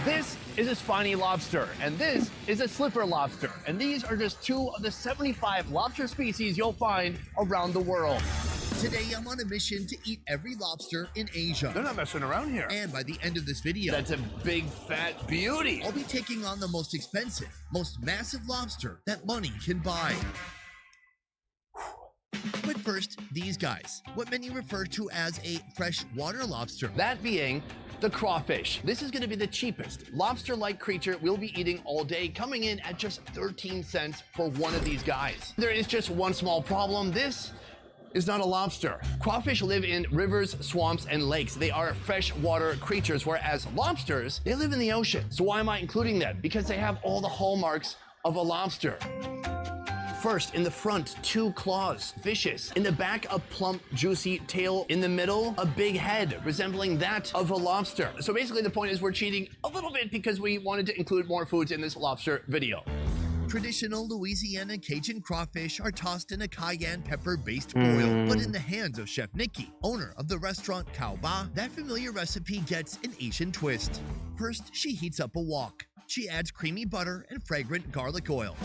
This is a spiny lobster, and this is a slipper lobster. And these are just 2 of the 75 lobster species you'll find around the world. Today, I'm on a mission to eat every lobster in Asia. They're not messing around here. And by the end of this video, That's a big fat beauty. I'll be taking on the most expensive, most massive lobster that money can buy. But first, these guys, what many refer to as a freshwater lobster. That being the crawfish. This is going to be the cheapest lobster-like creature we'll be eating all day, coming in at just 13 cents for one of these guys. There is just one small problem. This is not a lobster. Crawfish live in rivers, swamps, and lakes. They are freshwater creatures, whereas lobsters, they live in the ocean. So why am I including them? Because they have all the hallmarks of a lobster. First, in the front, 2 claws, vicious. In the back, a plump, juicy tail. In the middle, a big head, resembling that of a lobster. So basically the point is we're cheating a little bit because we wanted to include more foods in this lobster video. Traditional Louisiana Cajun crawfish are tossed in a cayenne pepper-based boil, but in the hands of Chef Nikki, owner of the restaurant Cao Ba, that familiar recipe gets an Asian twist. First, she heats up a wok. She adds creamy butter and fragrant garlic oil.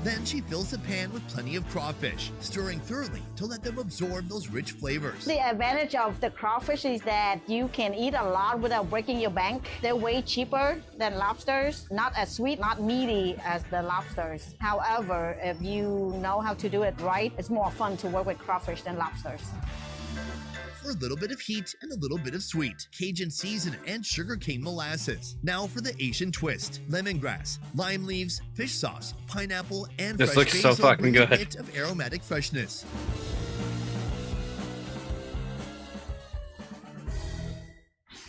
Then she fills the pan with plenty of crawfish, stirring thoroughly to let them absorb those rich flavors. The advantage of the crawfish is that you can eat a lot without breaking your bank. They're way cheaper than lobsters, not as sweet, not meaty as the lobsters. However, if you know how to do it right, it's more fun to work with crawfish than lobsters. For a little bit of heat and a little bit of sweet, Cajun season and sugarcane molasses. Now for the Asian twist: lemongrass, lime leaves, fish sauce, pineapple, and This fresh looks so basil fucking brings a good. hit of aromatic freshness.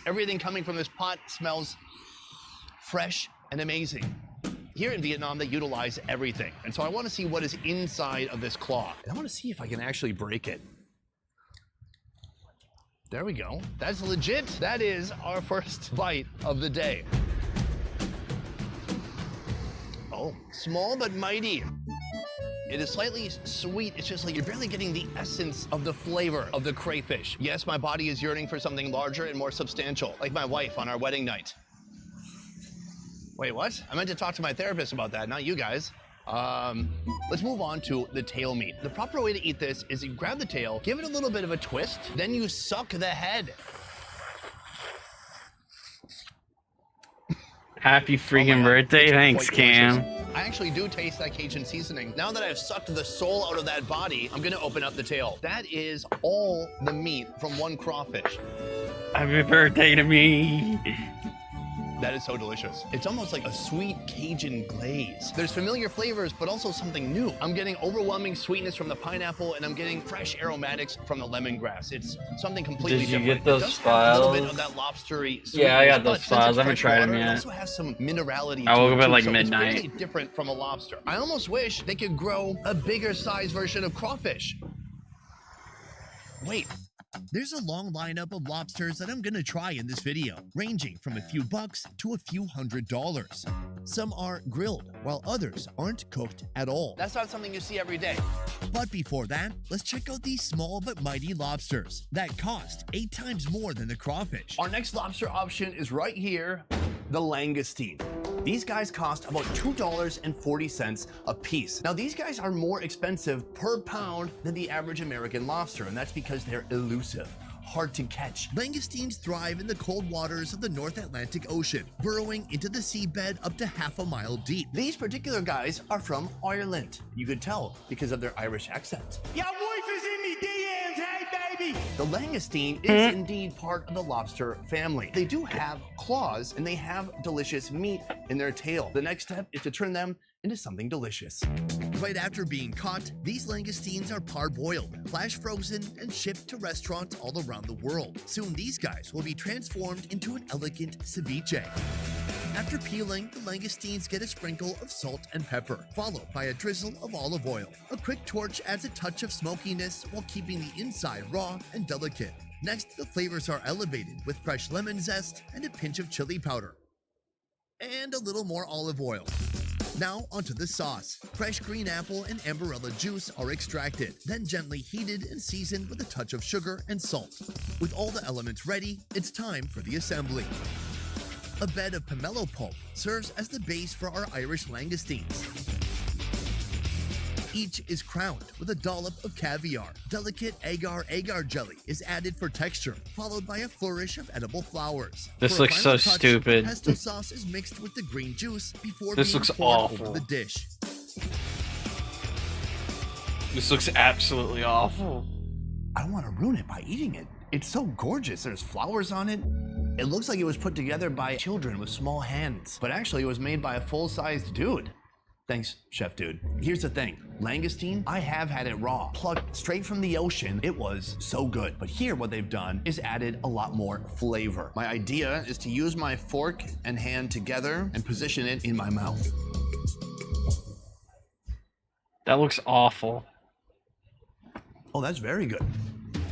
Everything coming from this pot smells fresh and amazing. Here in Vietnam, they utilize everything. And so I want to see what is inside of this claw. And I want to see if I can actually break it. There we go. That's legit. That is our first bite of the day. Oh, small but mighty. It is slightly sweet. It's just like you're barely getting the essence of the flavor of the crayfish. Yes, my body is yearning for something larger and more substantial, like my wife on our wedding night. Wait, what? I meant to talk to my therapist about that, not you guys. Let's move on to the tail meat. The proper way to eat this is you grab the tail, give it a little bit of a twist, then you suck the head. Happy freaking birthday. It's Thanks, quite Cam. delicious. I actually do taste that Cajun seasoning. Now that I've sucked the soul out of that body, I'm gonna open up the tail. That is all the meat from one crawfish. Happy birthday to me. That is so delicious. It's almost like a sweet Cajun glaze. There's familiar flavors, but also something new. I'm getting overwhelming sweetness from the pineapple, and I'm getting fresh aromatics from the lemongrass. It's something completely different. Did you get those It does have a little bit files? of that lobstery sweetness, Yeah, I got but those since files. it's I haven't fresh tried them water, yet. It also has some minerality I to woke it up at too, like so midnight. It's really different from a lobster. I almost wish they could grow a bigger size version of crawfish. Wait. There's a long lineup of lobsters that I'm gonna try in this video, ranging from a few bucks to a few $100s. Some are grilled, while others aren't cooked at all. That's not something you see every day. But before that, let's check out these small but mighty lobsters that cost 8 times more than the crawfish. Our next lobster option is right here, the langoustine. These guys cost about $2.40 a piece. Now, these guys are more expensive per pound than the average American lobster, and that's because they're elusive, hard to catch. Langoustines thrive in the cold waters of the North Atlantic Ocean, burrowing into the seabed up to half a mile deep. These particular guys are from Ireland. You could tell because of their Irish accent. Your wife is in me DMs, hey baby! The langoustine is indeed part of the lobster family. They do have claws and they have delicious meat in their tail. The next step is to turn them into something delicious. Right after being caught, these langoustines are parboiled, flash frozen, and shipped to restaurants all around the world. Soon these guys will be transformed into an elegant ceviche. After peeling, the langoustines get a sprinkle of salt and pepper, followed by a drizzle of olive oil. A quick torch adds a touch of smokiness while keeping the inside raw and delicate. Next, the flavors are elevated with fresh lemon zest and a pinch of chili powder. And a little more olive oil. Now onto the sauce. Fresh green apple and amberella juice are extracted, then gently heated and seasoned with a touch of sugar and salt. With all the elements ready, it's time for the assembly. A bed of pomelo pulp serves as the base for our Irish langoustines. Each is crowned with a dollop of caviar. Delicate agar-agar jelly is added for texture, followed by a flourish of edible flowers. This For a looks final so touch, stupid. Pesto sauce is mixed with the green juice before This being looks poured awful. over the dish. This looks absolutely awful. I don't want to ruin it by eating it. It's so gorgeous. There's flowers on it. It looks like it was put together by children with small hands, but actually it was made by a full-sized dude. Thanks, Chef Dude. Here's the thing, langoustine, I have had it raw, plucked straight from the ocean. It was so good. But here what they've done is added a lot more flavor. My idea is to use my fork and hand together and position it in my mouth. That looks awful. Oh, that's very good.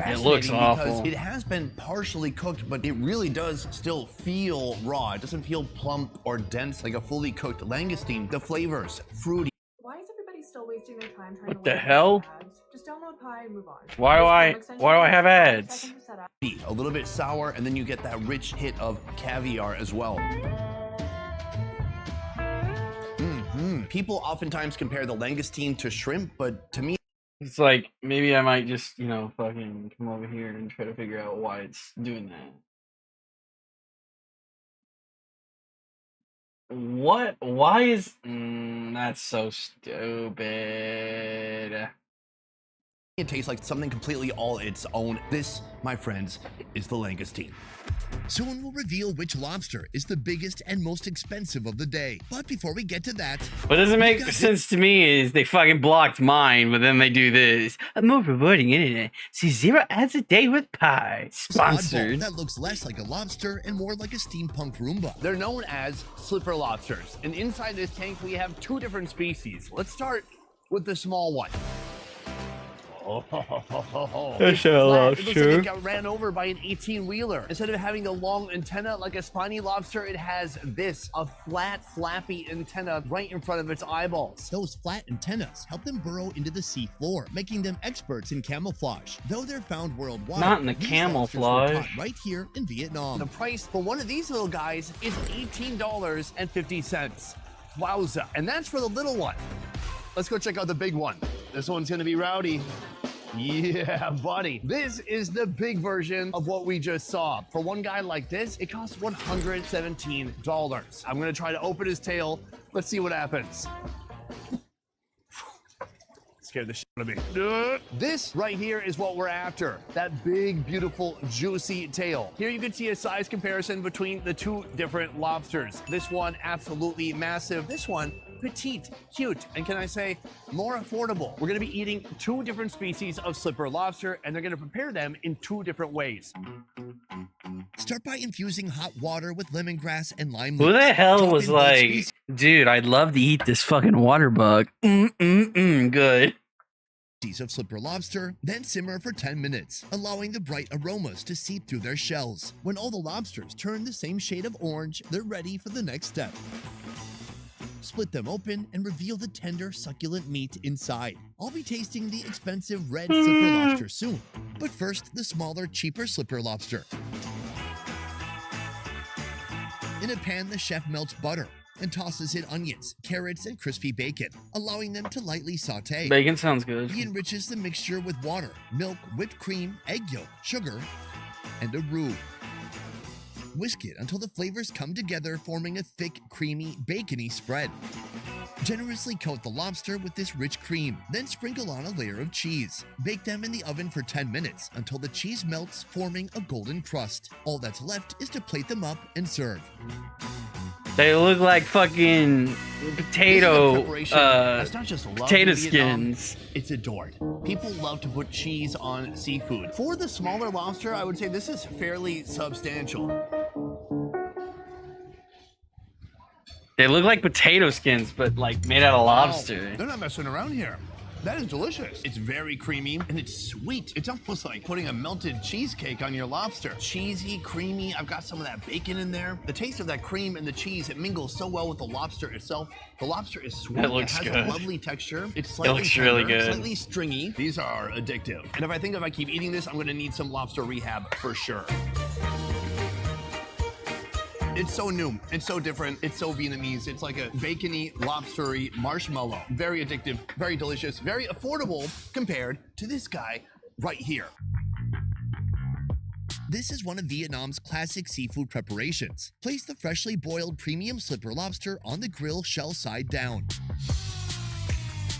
It looks Fascinating awful. because it has been partially cooked, but it really does still feel raw. It doesn't feel plump or dense like a fully cooked langoustine. The flavors, fruity. Why is everybody still wasting their time trying What to the learn hell? ads? Just download Pi and move on. Why do This I- Chrome extension why do I takes have 5 ads? seconds to set up. A little bit sour, and then you get that rich hit of caviar as well. People oftentimes compare the langoustine to shrimp, but to me, It's like, maybe I might just, you know, fucking come over here and try to figure out why it's doing that. What? Why is... that's so stupid. it tastes like something completely all its own. This, my friends, is the langoustine. Soon we'll reveal which lobster is the biggest and most expensive of the day. But before we get to that, What doesn't make got sense to me is they fucking blocked mine, but then they do this. A more rewarding internet. See 0 ads a day with Pi. this oddball Sponsored. that looks less like a lobster and more like a steampunk Roomba. They're known as slipper lobsters, and inside this tank we have 2 different species. Let's start with the small one. That's It's a flat. It looks like lobster. it got ran over by an 18-wheeler. Instead of having the long antenna like a spiny lobster, it has this, a flat, flappy antenna right in front of its eyeballs. Those flat antennas help them burrow into the sea floor, making them experts in camouflage. Though they're found worldwide, Not in the these lobsters were camouflage. caught right here in Vietnam. The price for one of these little guys is $18.50. Wowza. And that's for the little one. Let's go check out the big one. This one's gonna be rowdy. Yeah, buddy. This is the big version of what we just saw. For one guy like this, it costs $117. I'm gonna try to open his tail. Let's see what happens. Scared the shit out of me. This right here is what we're after. That big, beautiful, juicy tail. Here you can see a size comparison between the 2 different lobsters. This one, absolutely massive. This one, petite, cute, and can I say, more affordable. We're gonna be eating 2 different species of slipper lobster, and they're gonna prepare them in 2 different ways. Start by infusing hot water with lemongrass and lime Who leaves. the hell Drop was in both like, species dude, I'd love to eat this fucking water bug. Good. of slipper lobster, then simmer for 10 minutes, allowing the bright aromas to seep through their shells. When all the lobsters turn the same shade of orange, they're ready for the next step. Split them open and reveal the tender, succulent meat inside. I'll be tasting the expensive red slipper lobster soon, but first, the smaller, cheaper slipper lobster. In a pan, the chef melts butter and tosses in onions, carrots, and crispy bacon, allowing them to lightly saute. Bacon sounds good. He enriches the mixture with water, milk, whipped cream, egg yolk, sugar, and a roux. Whisk it until the flavors come together, forming a thick, creamy, bacony spread. Generously coat the lobster with this rich cream, then sprinkle on a layer of cheese. Bake them in the oven for 10 minutes until the cheese melts, forming a golden crust. All that's left is to plate them up and serve. They look like fucking This is a potato, preparation that's not just loved potato in Vietnam, skins. it's adored. People love to put cheese on seafood. For the smaller lobster, I would say this is fairly substantial. They look like potato skins, but like made out of lobster. They're not messing around here. That is delicious. It's very creamy and it's sweet. It's almost like putting a melted cheesecake on your lobster. Cheesy, creamy. I've got some of that bacon in there. The taste of that cream and the cheese, it mingles so well with the lobster itself. The lobster is sweet. That looks it has good. a lovely texture. It's slightly looks really tender, good. slightly stringy. These are addictive. And if I keep eating this, I'm gonna need some lobster rehab for sure. It's so new. It's so different. It's so Vietnamese. It's like a bacony, lobstery marshmallow. Very addictive, very delicious, very affordable compared to this guy right here. This is one of Vietnam's classic seafood preparations. Place the freshly boiled premium slipper lobster on the grill shell side down.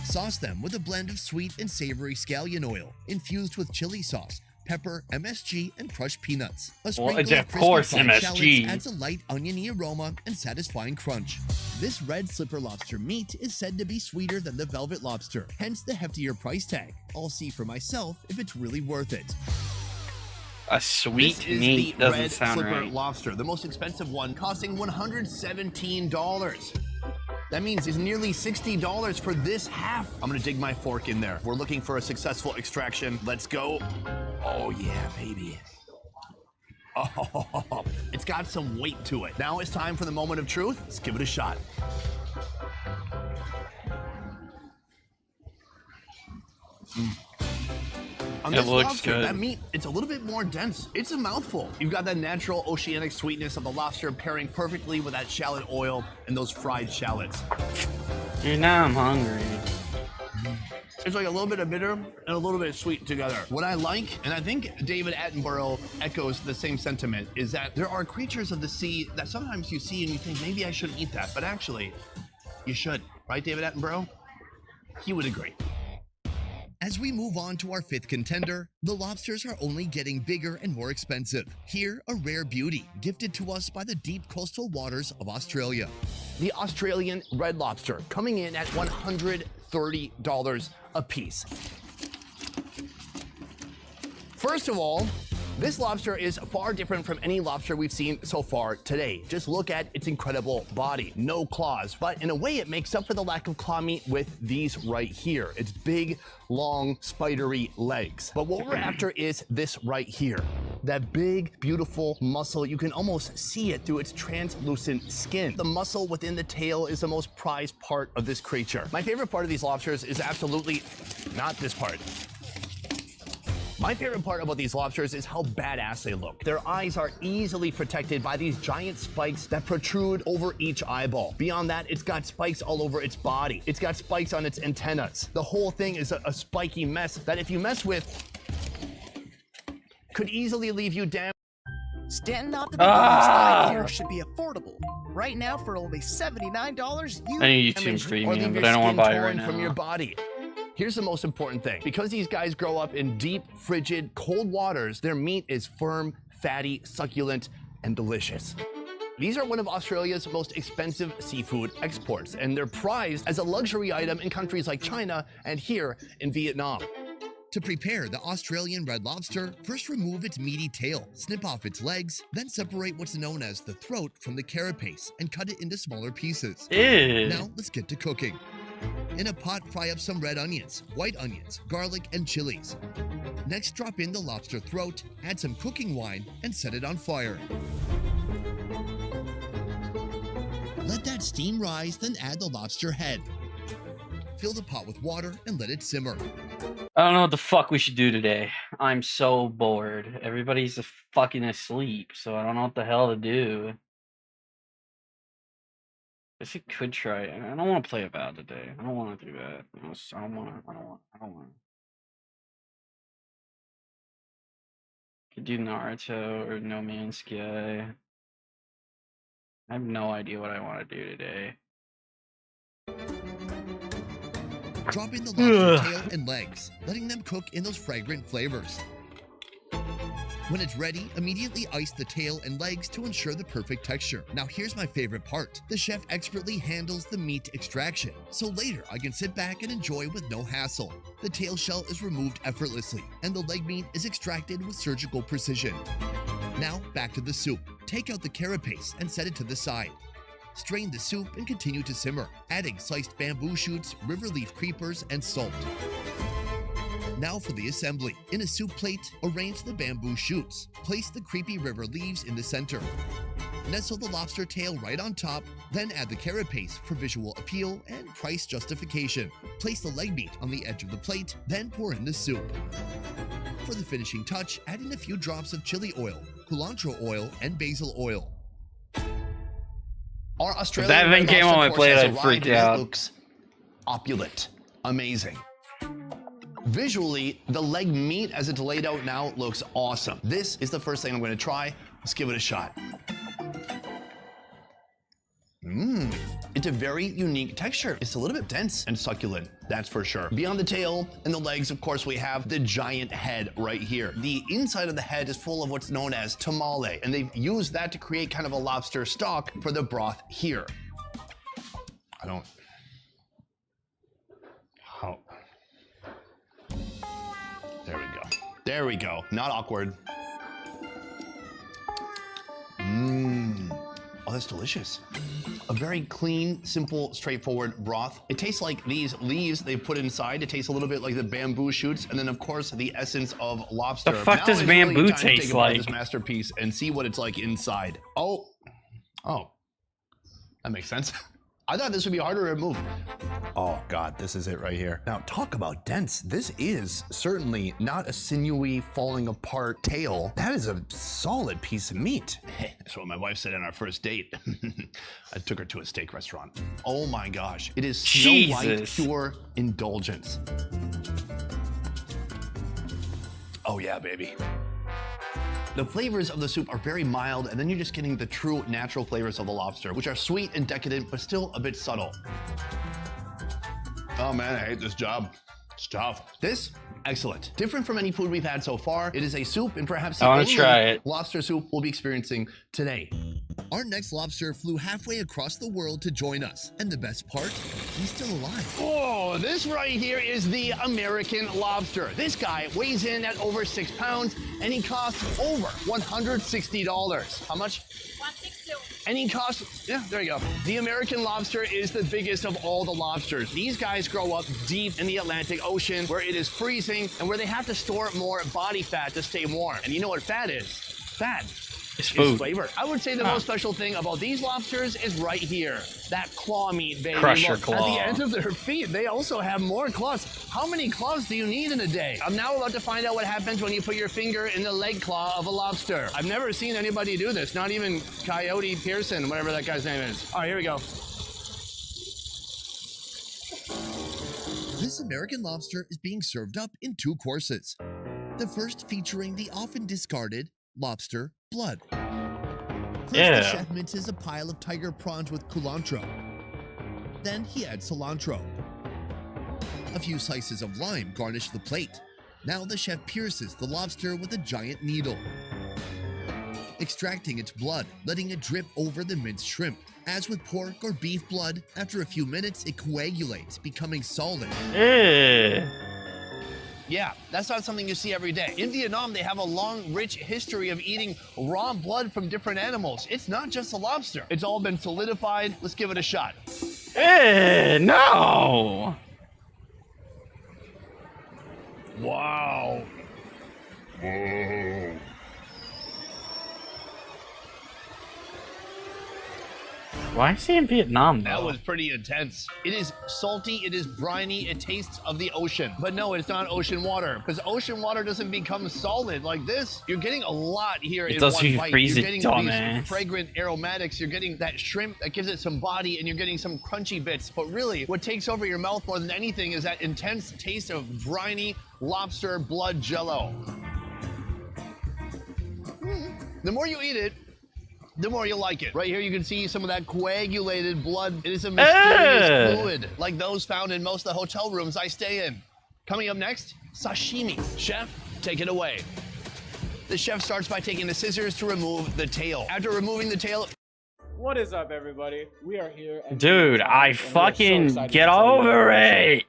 Sauce them with a blend of sweet and savory scallion oil, infused with chili sauce, pepper, MSG, and crushed peanuts. A sprinkle of course, crispy fried MSG. shallots adds a light oniony aroma and satisfying crunch. This red slipper lobster meat is said to be sweeter than the velvet lobster, hence the heftier price tag. I'll see for myself if it's really worth it. A sweet This is meat the doesn't red sound slipper right. lobster, the most expensive one, costing $117. That means it's nearly $60 for this half. I'm gonna dig my fork in there. We're looking for a successful extraction. Let's go. Oh yeah, baby. Oh, it's got some weight to it. Now it's time for the moment of truth. Let's give it a shot. On It this looks lobster, good. that meat, it's a little bit more dense. It's a mouthful. You've got that natural oceanic sweetness of the lobster pairing perfectly with that shallot oil and those fried shallots. Dude, now I'm hungry. It's like a little bit of bitter and a little bit of sweet together. What I like, and I think David Attenborough echoes the same sentiment, is that there are creatures of the sea that sometimes you see and you think, maybe I shouldn't eat that, but actually, you should. Right, David Attenborough? He would agree. As we move on to our fifth contender, the lobsters are only getting bigger and more expensive. Here, a rare beauty, gifted to us by the deep coastal waters of Australia. The Australian red lobster coming in at $130 a piece. First of all, this lobster is far different from any lobster we've seen so far today. Just look at its incredible body, no claws, but in a way it makes up for the lack of claw meat with these right here. Its big, long, spidery legs. But what we're after is this right here. That big, beautiful muscle, you can almost see it through its translucent skin. The muscle within the tail is the most prized part of this creature. My favorite part of these lobsters is absolutely not this part. My favorite part about these lobsters is how badass they look. Their eyes are easily protected by these giant spikes that protrude over each eyeball. Beyond that, it's got spikes all over its body. It's got spikes on its antennas. The whole thing is a spiky mess that if you mess with, could easily leave you damaged. Stanton Out the Eye Care should be affordable. Right now, for only $79, you I need YouTube damaged or Premium, leave but your I don't want skin to buy it right torn from your now. body. Here's the most important thing. Because these guys grow up in deep, frigid, cold waters, their meat is firm, fatty, succulent, and delicious. These are one of Australia's most expensive seafood exports, and they're prized as a luxury item in countries like China and here in Vietnam. To prepare the Australian red lobster, first remove its meaty tail, snip off its legs, then separate what's known as the throat from the carapace and cut it into smaller pieces. Ew. Now let's get to cooking. In a pot, fry up some red onions, white onions, garlic, and chilies. Next, drop in the lobster throat, add some cooking wine, and set it on fire. Let that steam rise, then add the lobster head. Fill the pot with water and let it simmer. I don't know what the fuck we should do today. I'm so bored. Everybody's fucking asleep, so I don't know what the hell to do. I guess we could try it. I don't want to play about today. I don't want to do that. I don't want. Could do Naruto or No Man's Sky. I have no idea what I want to do today. Drop in the lobster tail and legs, letting them cook in those fragrant flavors. When it's ready, immediately ice the tail and legs to ensure the perfect texture. Now here's my favorite part. The chef expertly handles the meat extraction, so later I can sit back and enjoy with no hassle. The tail shell is removed effortlessly, and the leg meat is extracted with surgical precision. Now back to the soup. Take out the carapace and set it to the side. Strain the soup and continue to simmer, adding sliced bamboo shoots, river leaf creepers, and salt. Now for the assembly. In a soup plate, arrange the bamboo shoots. Place the creepy river leaves in the center. Nestle the lobster tail right on top, then add the carapace for visual appeal and price justification. Place the leg meat on the edge of the plate, then pour in the soup. For the finishing touch, add in a few drops of chili oil, culantro oil, and basil oil. Our Australian that red thing came lobster on my course plate, has I'd arrived, freak and out. It looks opulent, amazing. Visually, the leg meat as it's laid out now looks awesome. This is the first thing I'm going to try. Let's give it a shot. It's a very unique texture. It's a little bit dense and succulent, that's for sure. Beyond the tail and the legs, of course, we have the giant head right here. The inside of the head is full of what's known as tamale, and they've used that to create kind of a lobster stock for the broth here. There we go. There we go. Not awkward. Oh, that's delicious. A very clean, simple, straightforward broth. It tastes like these leaves they put inside. It tastes a little bit like the bamboo shoots, and then of course the essence of lobster. The fuck Now does is really bamboo time to take taste apart like? this masterpiece and see what it's like inside. Oh, that makes sense. I thought this would be harder to remove. Oh God, this is it right here. Now talk about dense. This is certainly not a sinewy, falling apart tail. That is a solid piece of meat. That's what my wife said on our first date. I took her to a steak restaurant. Oh my gosh, it is Snow White Jesus. pure indulgence. Oh yeah, baby. The flavors of the soup are very mild, and then you're just getting the true natural flavors of the lobster, which are sweet and decadent, but still a bit subtle. Oh man, I hate this job. It's tough. This, excellent. Different from any food we've had so far. It is a soup, and perhaps the I wanna only try it. lobster soup we'll be experiencing today. Our next lobster flew halfway across the world to join us. And the best part, he's still alive. Oh, this right here is the American lobster. This guy weighs in at over 6 pounds, and he costs over $160. How much? 160. And he costs, yeah, there you go. The American lobster is the biggest of all the lobsters. These guys grow up deep in the Atlantic Ocean where it is freezing and where they have to store more body fat to stay warm. And you know what fat is? Fat. It's food. Flavor. I would say the most special thing about these lobsters is right here. That claw meat, baby. Crush your Look, claw. At the end of their feet, they also have more claws. How many claws do you need in a day? I'm now about to find out what happens when you put your finger in the leg claw of a lobster. I've never seen anybody do this, not even Coyote Pearson, whatever that guy's name is. All right, here we go. This American lobster is being served up in 2 courses. The first featuring the often discarded lobster blood. First, the chef minces a pile of tiger prawns with culantro. Then he adds cilantro. A few slices of lime garnish the plate. Now the chef pierces the lobster with a giant needle, extracting its blood, letting it drip over the minced shrimp. As with pork or beef blood, after a few minutes it coagulates, becoming solid. Yeah, that's not something you see every day. In Vietnam, they have a long, rich history of eating raw blood from different animals. It's not just a lobster. It's all been solidified. Let's give it a shot. No! Wow. Whoa. Why is he in Vietnam, though? That was pretty intense. It is salty, it is briny, it tastes of the ocean. But no, it's not ocean water, because ocean water doesn't become solid like this. You're getting a lot here in one bite. You're getting these fragrant aromatics, you're getting that shrimp that gives it some body, and you're getting some crunchy bits. But really, what takes over your mouth more than anything is that intense taste of briny lobster blood jello. The more you eat it, the more you like it. Right here you can see some of that coagulated blood. It is a mysterious fluid, like those found in most of the hotel rooms I stay in. Coming up next, sashimi. Chef, take it away. The chef starts by taking the scissors to remove the tail. After removing the tail... What is up, everybody? We are here. Dude, I fucking get over it!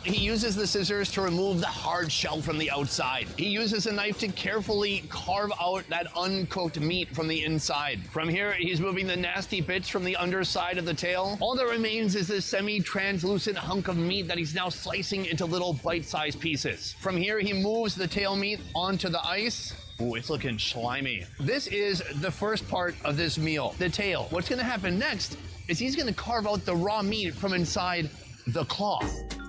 He uses the scissors to remove the hard shell from the outside. He uses a knife to carefully carve out that uncooked meat from the inside. From here, he's moving the nasty bits from the underside of the tail. All that remains is this semi-translucent hunk of meat that he's now slicing into little bite-sized pieces. From here, he moves the tail meat onto the ice. Ooh, it's looking slimy. This is the first part of this meal, the tail. What's gonna happen next is he's gonna carve out the raw meat from inside the claw.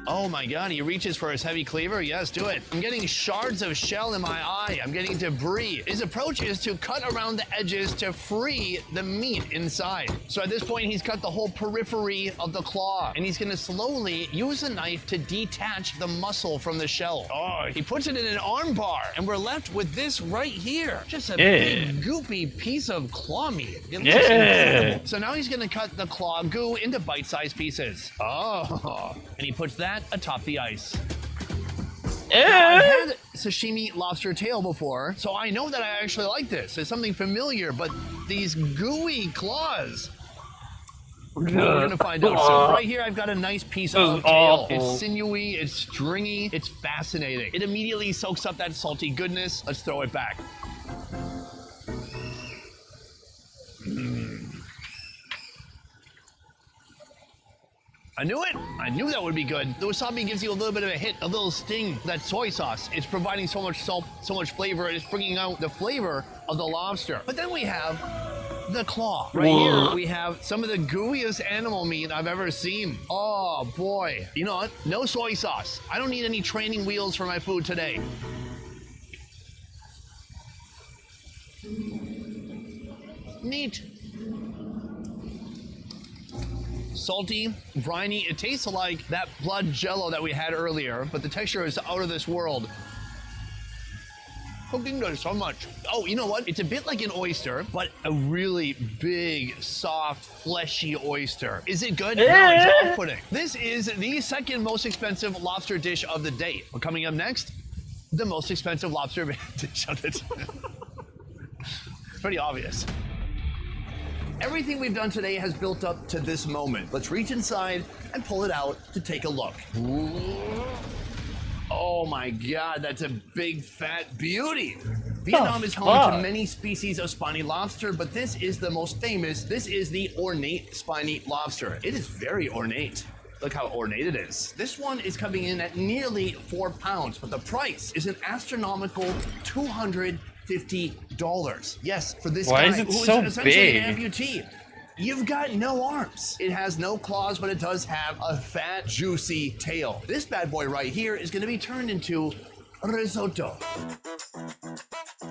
Oh my God, he reaches for his heavy cleaver. Yes, do it. I'm getting shards of shell in my eye. I'm getting debris. His approach is to cut around the edges to free the meat inside. So at this point, he's cut the whole periphery of the claw, and he's gonna slowly use a knife to detach the muscle from the shell. Oh, he puts it in an arm bar, and we're left with this right here. Just a big, goopy piece of claw meat. It looks incredible. So now he's gonna cut the claw goo into bite-sized pieces. Oh, and he puts that atop the ice. Now, I've had sashimi lobster tail before, so I know that I actually like this. It's something familiar, but these gooey claws. We're gonna find out soon. Right here, I've got a nice piece of tail. It's sinewy, it's stringy, it's fascinating. It immediately soaks up that salty goodness. Let's throw it back. I knew it. I knew that would be good. The wasabi gives you a little bit of a hit, a little sting. That soy sauce, it's providing so much salt, so much flavor. It's bringing out the flavor of the lobster. But then we have the claw. Right here, we have some of the gooeyest animal meat I've ever seen. Oh boy. You know what? No soy sauce. I don't need any training wheels for my food today. Neat. Salty, briny. It tastes like that blood jello that we had earlier, but the texture is out of this world. Cooking does so much. Oh, you know what? It's a bit like an oyster, but a really big, soft, fleshy oyster. Is it good? No, it's off-putting. This is the second most expensive lobster dish of the day. But coming up next, the most expensive lobster dish of the day. It's pretty obvious. Everything we've done today has built up to this moment. Let's reach inside and pull it out to take a look. Oh my God, that's a big fat beauty. Vietnam is home to many species of spiny lobster, but this is the most famous. This is the ornate spiny lobster. It is very ornate. Look how ornate it is. This one is coming in at nearly 4 pounds, but the price is an astronomical $250. Yes, for this guy is it who so is essentially big? an amputee. You've got no arms. It has no claws, but it does have a fat, juicy tail. This bad boy right here is gonna be turned into risotto.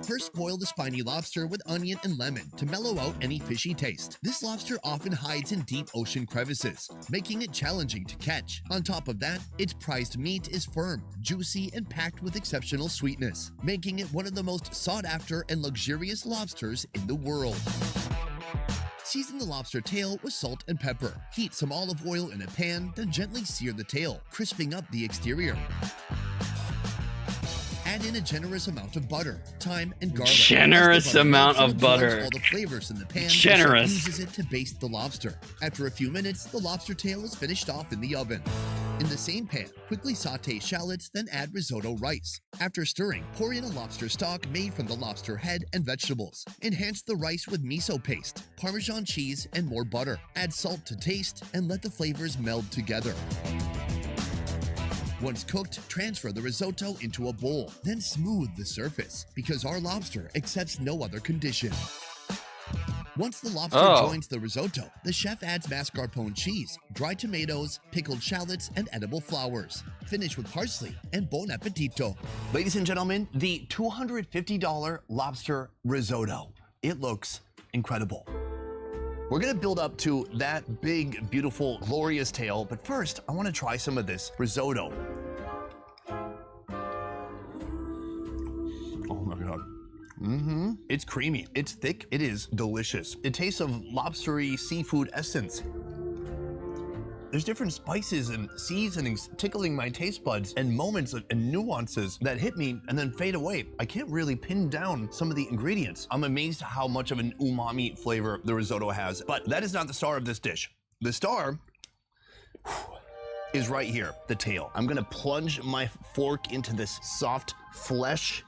First, boil the spiny lobster with onion and lemon to mellow out any fishy taste. This lobster often hides in deep ocean crevices, making it challenging to catch. On top of that, its prized meat is firm, juicy, and packed with exceptional sweetness, making it one of the most sought-after and luxurious lobsters in the world. Season the lobster tail with salt and pepper. Heat some olive oil in a pan, then gently sear the tail, crisping up the exterior. Add in a generous amount of butter, thyme, and garlic. Generous amount of absorbs butter. all the flavors in the pan. Generous. The chef uses it to baste the lobster. After a few minutes, the lobster tail is finished off in the oven. In the same pan, quickly saute shallots, then add risotto rice. After stirring, pour in a lobster stock made from the lobster head and vegetables. Enhance the rice with miso paste, Parmesan cheese, and more butter. Add salt to taste and let the flavors meld together. Once cooked, transfer the risotto into a bowl, then smooth the surface, because our lobster accepts no other condition. Once the lobster joins the risotto, the chef adds mascarpone cheese, dried tomatoes, pickled shallots, and edible flowers. Finish with parsley and bon appetito. Ladies and gentlemen, the $250 lobster risotto. It looks incredible. We're gonna build up to that big, beautiful, glorious tail, but first, I wanna try some of this risotto. Oh my God. It's creamy, it's thick, it is delicious. It tastes of lobstery seafood essence. There's different spices and seasonings tickling my taste buds and moments and nuances that hit me and then fade away. I can't really pin down some of the ingredients. I'm amazed how much of an umami flavor the risotto has, but that is not the star of this dish. The star is right here, the tail. I'm gonna plunge my fork into this soft flesh.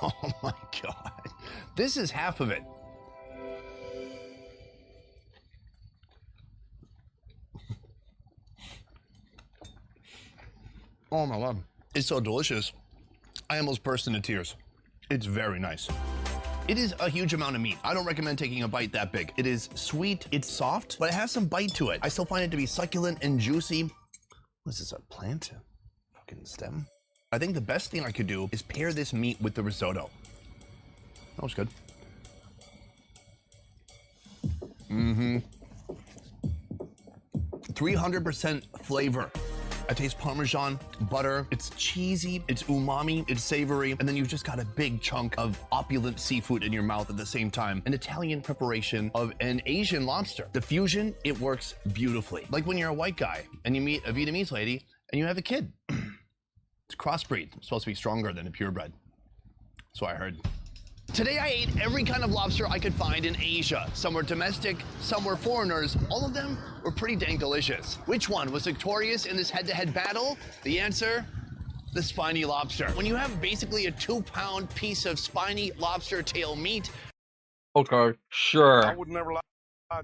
Oh my God. This is half of it. Oh my God. It's so delicious. I almost burst into tears. It's very nice. It is a huge amount of meat. I don't recommend taking a bite that big. It is sweet, it's soft, but it has some bite to it. I still find it to be succulent and juicy. What is this, a plant? Fucking stem? I think the best thing I could do is pair this meat with the risotto. That was good. 300% flavor. I taste Parmesan, butter, it's cheesy, it's umami, it's savory, and then you've just got a big chunk of opulent seafood in your mouth at the same time. An Italian preparation of an Asian lobster. The fusion, it works beautifully. Like when you're a white guy and you meet a Vietnamese lady and you have a kid. It's a crossbreed. It's supposed to be stronger than a purebred. That's what I heard. Today I ate every kind of lobster I could find in Asia. Some were domestic, some were foreigners. All of them were pretty dang delicious. Which one was victorious in this head-to-head battle? The answer, the spiny lobster. When you have basically a 2-pound piece of spiny lobster tail meat. Okay, sure. I would never lie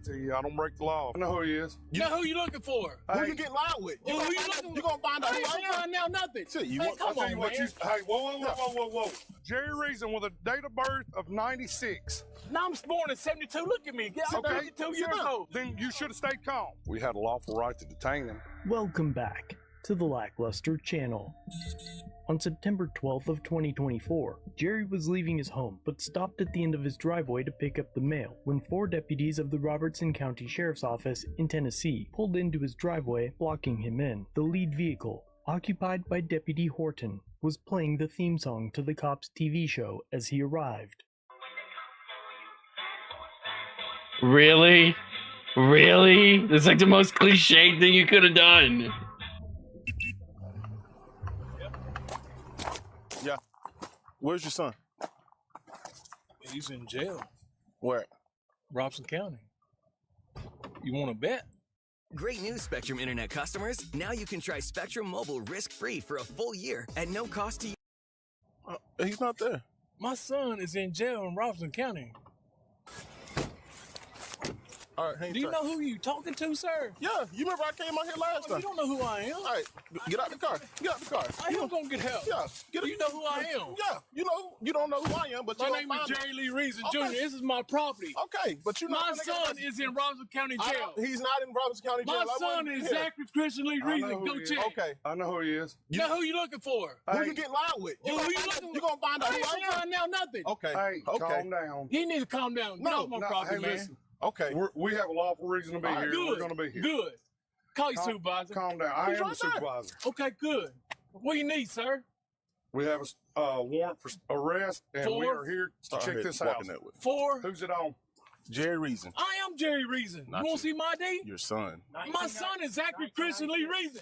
to you. I don't break the law. I know who he is. You know who you looking for? Who you getting lied with? Who you looking You gonna find out who I am? find out nothing. See, you Hey, want, come I'll tell on, you what man. Hey, whoa. Jerry Reason with a date of birth of 96. Now I'm born in 72. Look at me. I'm 32 years old. Then you should have stayed calm. We had a lawful right to detain him. Welcome back to the Lackluster channel. On September 12th of 2024, Jerry was leaving his home but stopped at the end of his driveway to pick up the mail when 4 deputies of the Robertson County Sheriff's Office in Tennessee pulled into his driveway, blocking him in. The lead vehicle, occupied by Deputy Horton, was playing the theme song to the cop's TV show as he arrived. Really? Really? That's like the most cliched thing you could have done. Yeah. Where's your son? He's in jail. Where? Robson County. You want to bet? Great news, Spectrum Internet customers. Now you can try Spectrum Mobile risk-free for a full year at no cost to you. He's not there. My son is in jail in Robson County. All right, hang Do you tight. know who you talking to, sir? Yeah, you remember I came out here last time. You don't know who I am. All right, get out the car. Get out the car. I am gonna get help. Yeah, You know who I am. Yeah, you don't know who I am, but My you name is Jerry Lee Reason Jr. Okay. This is my property. Okay, but you know My son is in Robinson County jail. He's not in Robinson County jail. My son is Zachary Christian Lee Reason. Go check. Okay, I know who he is. You know who you looking for? Who you getting lied with? Who you looking You gonna find out who I I ain't am? find out nothing. Okay. Hey, calm down. He need to calm down. Get off my property, man. Listen. Okay. We have a lawful reason to be here. Good. We're going to be here. Good. Call your supervisor. Calm down. I He's am right the supervisor. Okay, good. What do you need, sir? We have a warrant for arrest, and we are here to check this house. For? Who's it on? Jerry Reason. I am Jerry Reason. You want to see my ID? Your son. My son is Zachary Christian Lee Reason.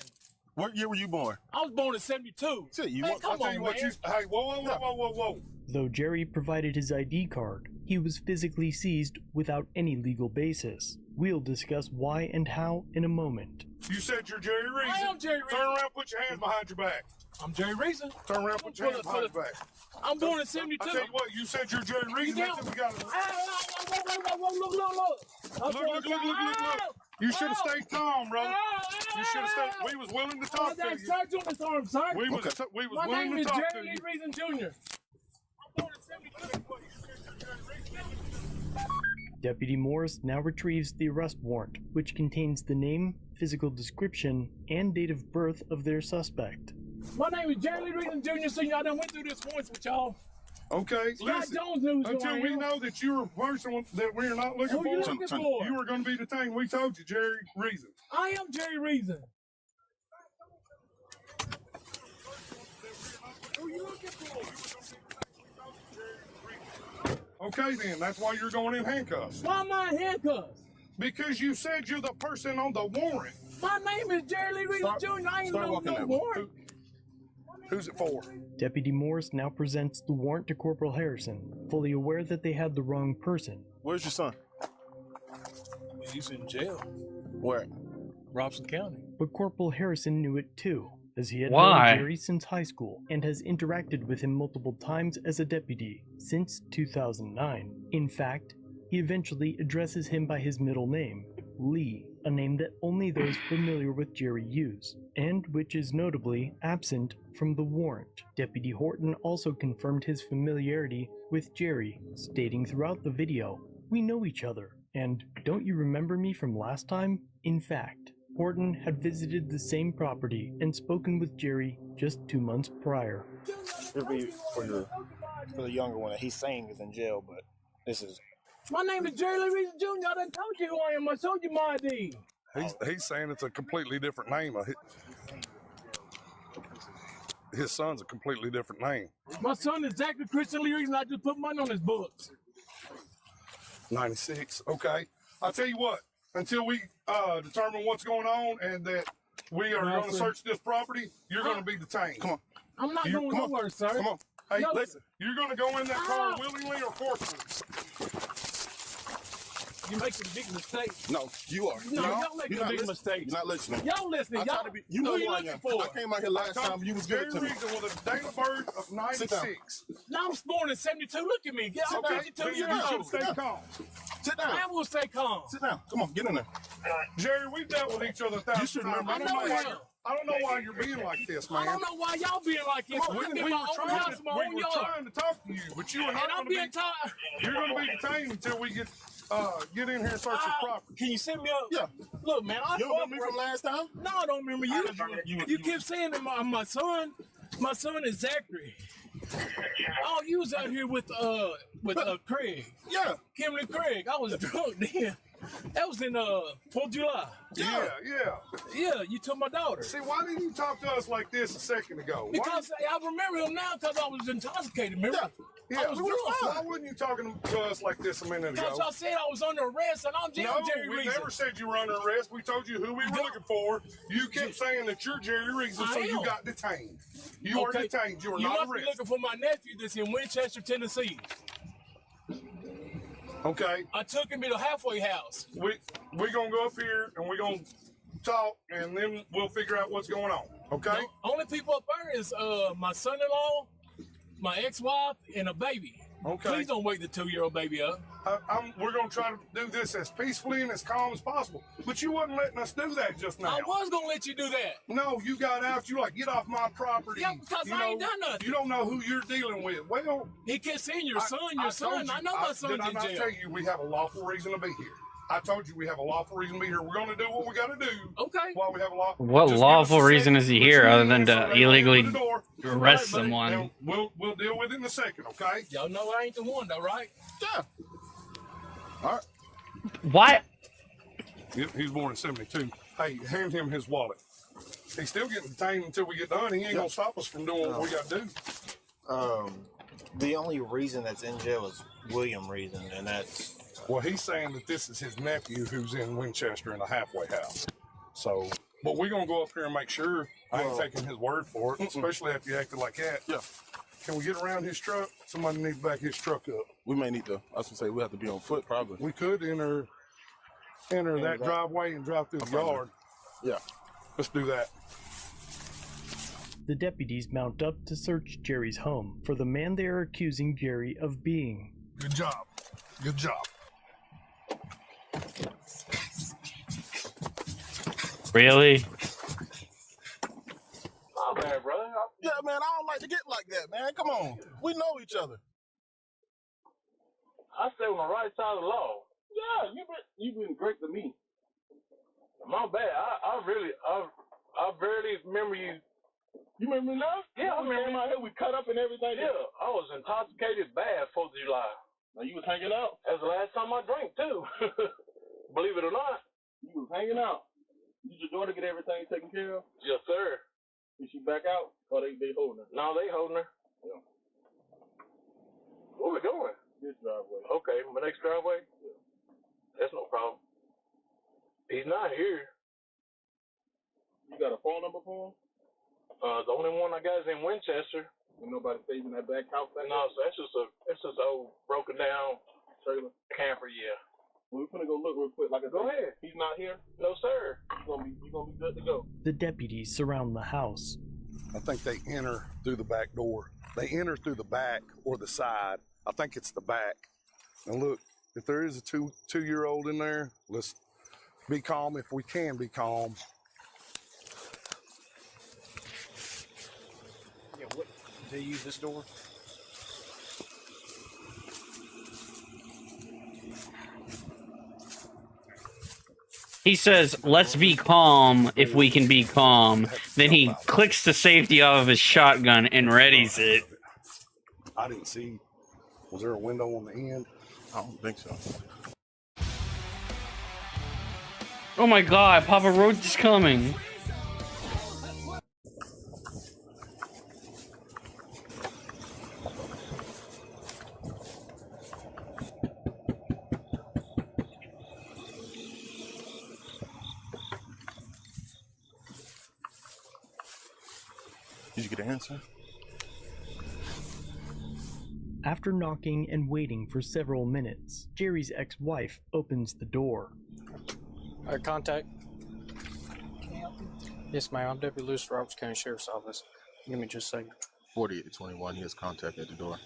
What year were you born? I was born in 72. See, you Hey, want, come on, man. Hey, whoa. Though Jerry provided his ID card, he was physically seized without any legal basis. We'll discuss why and how in a moment. You said you're Jerry Reason. I am Jerry Reason. Turn around, put your hands behind your back. I'm Jerry Reason. Turn around, put your hands behind your back. I'm born in 72. I tell you what, you said you're Jerry Reason. That's what we got. Look. You should have stayed calm, brother. You should have stayed. We was willing to talk to you. We was My willing name to is talk Jerry to Lee you. Reason Jr. I'm born in 72. Deputy Morris now retrieves the arrest warrant, which contains the name, physical description, and date of birth of their suspect. My name is Jerry Lee Reason Jr. Senior. I done went through this once with y'all. Okay, Scott listen. Jones knows who I Until we am. know that you're a person that we're not looking Who you for, looking for? you are going to be detained. We told you, Jerry Reason. I am Jerry Reason. Who you looking for? Okay, then. That's why you're going in handcuffs. Why am I in handcuffs? Because you said you're the person on the warrant. My name is Jerry Lee Reason Jr. I ain't no warrant. Who's it for? Deputy Morris now presents the warrant to Corporal Harrison, fully aware that they had the wrong person. Where's your son? He's in jail. Where? Robson County. But Corporal Harrison knew it too, as he had Why? known Jerry since high school and has interacted with him multiple times as a deputy since 2009. In fact, he eventually addresses him by his middle name, Lee, a name that only those familiar with Jerry use, and which is notably absent from the warrant. Deputy Horton also confirmed his familiarity with Jerry, stating throughout the video, "We know each other, and don't you remember me from last time?" In fact, Horton had visited the same property and spoken with Jerry just 2 months prior. It'll be for the younger one. He's saying is in jail, but this is. My name is Jerry Lee Reason Jr. I done told you who I am. I told you my ID. He's saying it's a completely different name. His son's a completely different name. My son is Zachary Christian Lee Reason. I just put money on his books. 96. Okay. I'll tell you what. Until we determine what's going on and that we are going to search this property, you're going to be detained. Come on. I'm not going nowhere, sir. Come on. Hey, listen. You're going to go in that car willingly or forcibly? You're making a big mistake. No, you are. No, y'all making a big mistake. You're not listening. Y'all listening. Y'all. You know who who I looking am. for? I came out here last time. You was good to me. Reason with a date of birth of 96. Now I'm born in 72. Look at me. I'm 52 years old. Stay calm. Sit down. I will stay calm. Sit down. Come on, get in there. Jerry, we've dealt with each other 1,000 times. I don't know why you're being like this, man. I don't know why y'all being like this. We were trying to talk to you, but you are not going to be. You're going to be detained until we get in here and search this property. Can you send me up? Yeah. Look, man, I You remember me from last time? No, I don't remember you. You keep saying that my son is Zachary. Oh, you was out here with Craig. Yeah. Kimberly Craig. I was drunk then. That was in 4th of July. Yeah. Yeah, you took my daughter. See, why didn't you talk to us like this a second ago? Because I remember him now because I was intoxicated, remember? Yeah, I was drunk. why wasn't you talking to us like this a minute ago? Because I said I was under arrest and I'm Jerry we Reason. never said you were under arrest. We told you who we were looking for. You kept saying that you're Jerry Reason, so you got detained. You are detained. You are not must arrested. be looking for my nephew that's in Winchester, Tennessee. Okay. I took him to the halfway house. We're going to go up here and we're going to talk and then we'll figure out what's going on. Okay? The only people up there is my son-in-law, my ex-wife, and a baby. Okay. Please don't wake the 2-year-old baby up. We're going to try to do this as peacefully and as calm as possible. But you wasn't letting us do that just now. I was going to let you do that. No, you got out. You like, get off my property. Yeah, because I ain't done nothing. You don't know who you're dealing with. Well, he kept saying your son. I know my son's in jail. Did I not tell you we have a lawful reason to be here? I told you we have a lawful reason to be here. We're going to do what we got to do. Okay. While we have a lawful. What lawful reason is he here other than to illegally arrest someone? We'll deal with it in a second, okay? Y'all know I ain't the one, though, right? Yeah. All right. What? He's born in 72. Hey, hand him his wallet. He's still getting detained until we get done. He ain't going to stop us from doing what we got to do. The only reason that's in jail is William Reason, and that's. Well, he's saying that this is his nephew who's in Winchester in a halfway house. So, but we're going to go up here and make sure. I ain't taking his word for it, especially after you acted like that. Yeah. Can we get around his truck? Somebody needs to back his truck up. We may need to, I was going to say, we have to be on foot probably. We could enter that driveway and drive through the yard. Yeah. Let's do that. The deputies mount up to search Jerry's home for the man they are accusing Jerry of being. Good job. Good job. Really? Oh, man, brother. Yeah, man, I don't like to get like that, man. Come on. We know each other. I stay on the right side of the law. Yeah, you've been great to me. My bad. I barely remember you. You remember me now? Yeah, I remember. My head, we cut up and everything. Yeah, I was intoxicated bad 4th of July. Now you was hanging out. That's the last time I drank too. Believe it or not. You was hanging out. Did your daughter get everything taken care of? Yes, sir. Is she back out? Or they holding her? No, they holding her. Yeah. Where we going? This driveway. Okay, my next driveway? Yeah. That's no problem. He's not here. You got a phone number for him? The only one I got is in Winchester. And nobody stays in that back house? No, so that's just an old broken down trailer camper, yeah. Well, we're gonna go look real quick. Go ahead. He's not here? No, sir. You're gonna be good to go. The deputies surround the house. I think they enter through the back door. They enter through the back or the side. I think it's the back. And look, if there is a two-year-old in there, let's be calm if we can be calm. Yeah, what? Do you use this door? He says, "Let's be calm if we can be calm." Then he clicks the safety off of his shotgun and readies it. I didn't see. Was there a window on the end? I don't think so. Oh my god, Papa Roach is coming. Did you get an answer? After knocking and waiting for several minutes, Jerry's ex-wife opens the door. Contact. Yes, ma'am. I'm Deputy Lewis, Roberts County Sheriff's Office. Give me just a second. 4821. He has contact at the door.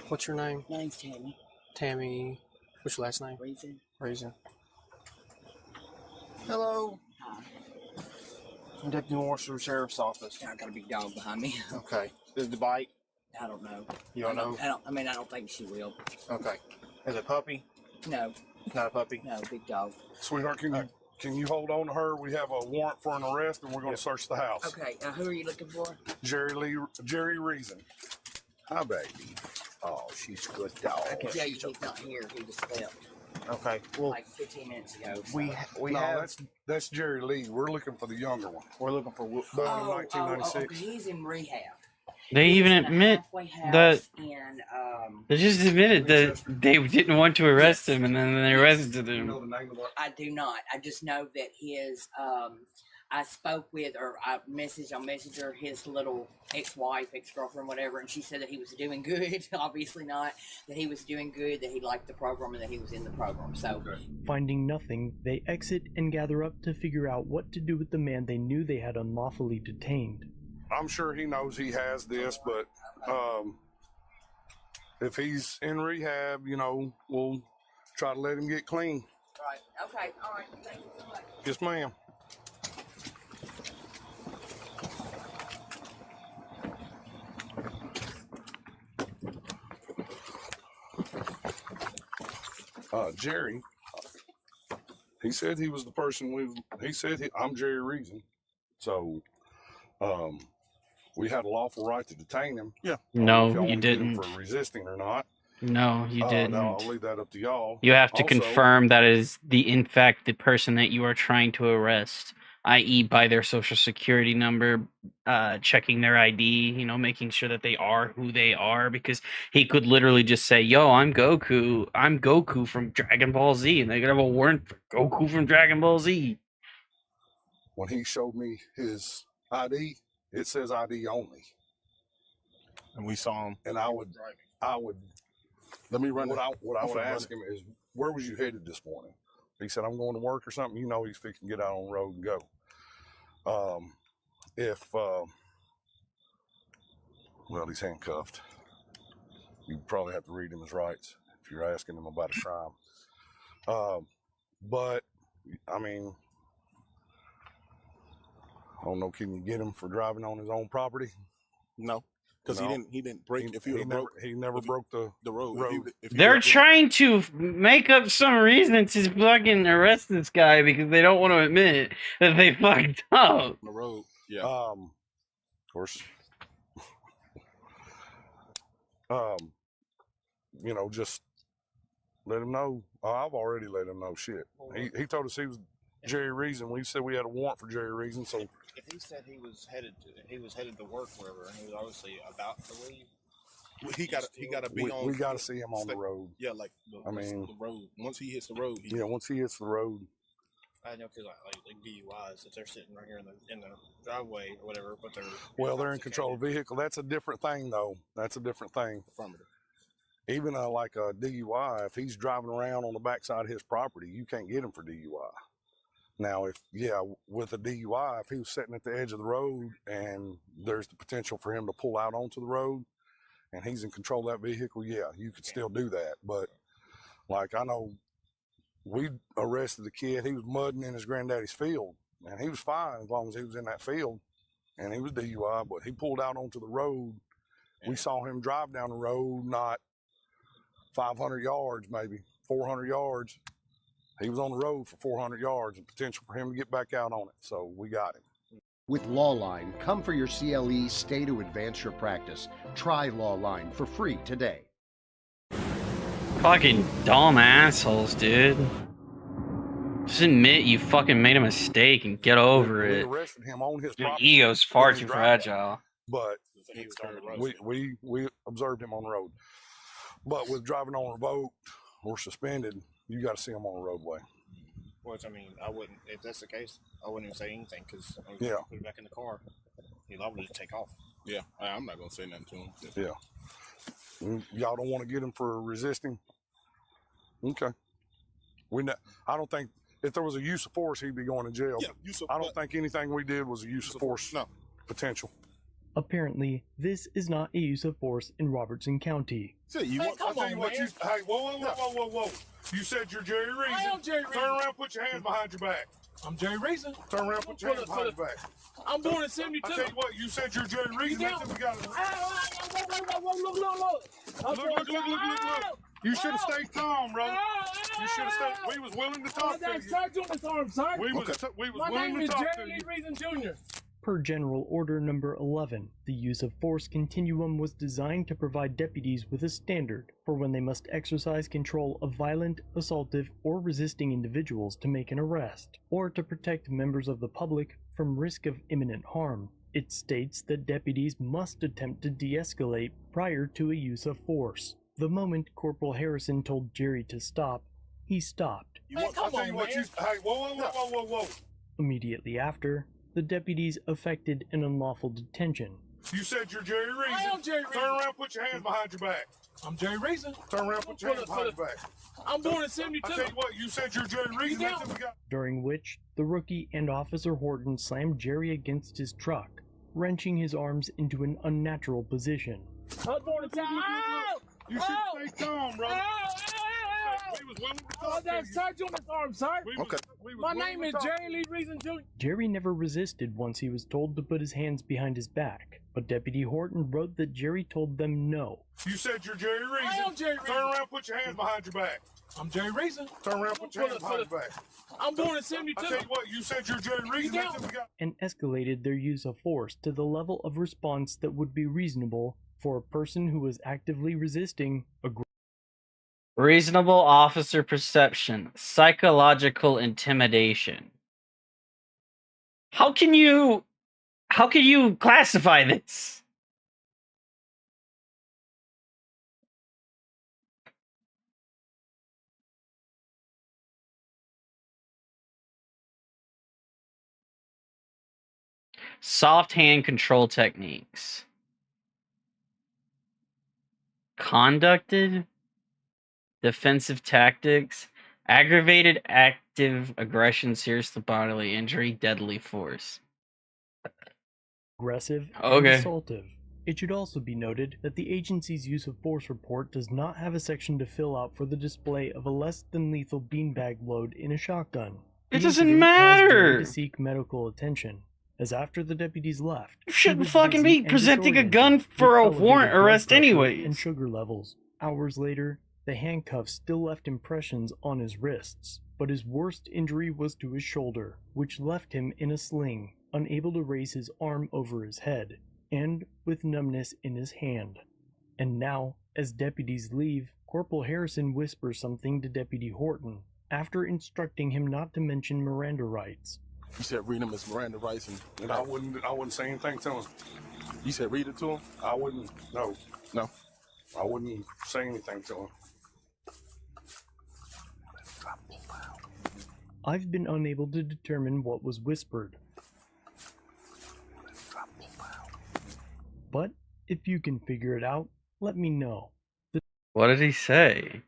What's your name? My name's Tammy. Tammy. What's your last name? Reason. Reason. Hello. I'm Deputy Marshall, Sheriff's Office. I got a big dog behind me. Okay. Is the bite? I don't know. You don't know? I don't think she will. Okay. Is it a puppy? No. Not a puppy? No, big dog. Sweetheart, can you hold on to her? We have a warrant for an arrest, and we're going to search the house. Okay. Who are you looking for? Jerry Reason. Hi, baby. Oh, she's a good dog. I can tell you he's not here. He just left. Okay. Well, like 15 minutes ago. We have. That's Jerry Lee. We're looking for the younger one. We're looking for born in 1996. He's in rehab. They even admit that they just admitted that they didn't want to arrest him, and then they arrested him. I do not. I just know that his. I spoke with, or I messaged on Messenger, his little ex-wife, ex-girlfriend, whatever, and she said that he was doing good. Obviously not. That he was doing good, that he liked the program, and that he was in the program. So, Finding nothing, they exit and gather up to figure out what to do with the man they knew they had unlawfully detained. I'm sure he knows he has this, but if he's in rehab, we'll try to let him get clean. right. Okay. All right. Thank you so much. Yes, ma'am. Jerry, he said he was the person I'm Jerry Reason. So, we had a lawful right to detain him. Yeah. No, you didn't. For resisting or not. No, you didn't. No, I'll leave that up to y'all. You have to Also, confirm that is in fact the person that you are trying to arrest, i.e. by their social security number, checking their ID, making sure that they are who they are, because he could literally just say, "Yo, I'm Goku from Dragon Ball Z," and they could have a warrant for Goku from Dragon Ball Z. When he showed me his ID, it says ID only. And we saw him. And I would let me run what I would ask him is, where was you headed this morning? He said, I'm going to work or something. He's fixing to get out on the road and go. He's handcuffed. You probably have to read him his rights if you're asking him about a crime. But I mean, I don't know. Can you get him for driving on his own property? No, because he didn't break. He never broke the road. They're trying to make up some reason to fucking arrest this guy because they don't want to admit that they fucked up. The road, yeah. Of course. Just let him know. I've already let him know shit. He told us he was Jerry Reason. We said we had a warrant for Jerry Reason, so. If he said he was headed to work wherever, and he was obviously about to leave, he got to be on. We got to see him on the road. Yeah, like the road. Once he hits the road. Once he hits the road. I know, because like DUIs, if they're sitting right here in the driveway or whatever, but they're in control of the vehicle. That's a different thing, though. That's a different thing. Affirmative. Even like a DUI, if he's driving around on the backside of his property, you can't get him for DUI. Now, with a DUI, if he was sitting at the edge of the road and there's the potential for him to pull out onto the road and he's in control of that vehicle, you could still do that. But like, I know we arrested the kid. He was mudding in his granddaddy's field and he was fine as long as he was in that field, and he was DUI, but he pulled out onto the road. We saw him drive down the road, not 500 yards, maybe 400 yards. He was on the road for 400 yards and potential for him to get back out on it. So we got him. With Lawline, come for your CLE, stay to advance your practice. Try Lawline for free today. Fucking dumb assholes, dude. Just admit you fucking made a mistake and get over We it. arrested him on his Your property. ego's far in his too driveway. fragile. But we observed him on the road. But with driving on revoked or suspended, you got to see him on the roadway. Which, I mean, I wouldn't, if that's the case, I wouldn't even say anything because Yeah. put it back in the car. He'll obviously just take off. Yeah, I'm not going to say nothing to him. Yeah. Y'all don't want to get him for resisting? Okay. I don't think, if there was a use of force, he'd be going to jail. Yeah, I don't think anything we did was a use of force potential. Apparently, this is not a use of force in Robertson County. Hey, whoa. You said you're Jerry Reason. I am Jerry Reason. Turn around, put your hands behind your back. I'm Jerry Reason. Turn around, put your hands behind your back. I'm born in 72. I tell you what, you said you're Jerry Reason. You That's it, we got it. Look. You should have stayed calm, bro. You should have stayed. We was willing to talk to you. We was My willing name to is talk to Jerry you. Lee Reason Jr. Per General Order Number 11, the use of force continuum was designed to provide deputies with a standard for when they must exercise control of violent, assaultive, or resisting individuals to make an arrest, or to protect members of the public from risk of imminent harm. It states that deputies must attempt to de-escalate prior to a use of force. The moment Corporal Harrison told Jerry to stop, he stopped. Whoa. Immediately after, the deputies effected an unlawful detention. You said you're Jerry Reason. I am Jerry Reason. Turn around, put your hands behind your back. I'm Jerry Reason. Turn around, put your hands behind your back. I'm born in 72. I tell you what, you said you're Jerry Reason. That's it, we got. During which, the rookie and Officer Horton slammed Jerry against his truck, wrenching his arms into an unnatural position. I was born in 72. You should stay calm, bro. We was willing to talk to you. Uniform, sir. My name is Jerry Lee Reason Jr. Jerry never resisted once he was told to put his hands behind his back, but Deputy Horton wrote that Jerry told them no. You said you're Jerry Reason. I am Jerry Reason. Turn around, put your hands behind your back. I'm Jerry Reason. Turn around, put your hands behind your back. I'm born in 72. I tell you what, you said you're Jerry Reason. That's it, we got. And escalated their use of force to the level of response that would be reasonable for a person who was actively resisting Reasonable officer perception. Psychological intimidation. How can you classify this? Soft hand control techniques. Conducted defensive tactics, aggravated active aggression, serious bodily injury, deadly force. aggressive Okay. and assaultive. It should also be noted that the agency's use of force report does not have a section to fill out for the display of a less than lethal beanbag load in a shotgun. It The doesn't incident caused Jerry matter. to seek medical attention, as after the deputies left, You he shouldn't was fucking dizzy be and presenting a disoriented gun with for a elevated warrant blood arrest pressure anyways. and sugar levels. Hours later, the handcuffs still left impressions on his wrists, but his worst injury was to his shoulder, which left him in a sling, unable to raise his arm over his head, and with numbness in his hand. And now, as deputies leave, Corporal Harrison whispers something to Deputy Horton, after instructing him not to mention Miranda rights. You said read him his Miranda rights, and I wouldn't say anything to him. You said read it to him? I wouldn't. No. I wouldn't say anything to him. I've been unable to determine what was whispered. But if you can figure it out, let me know. What did he say?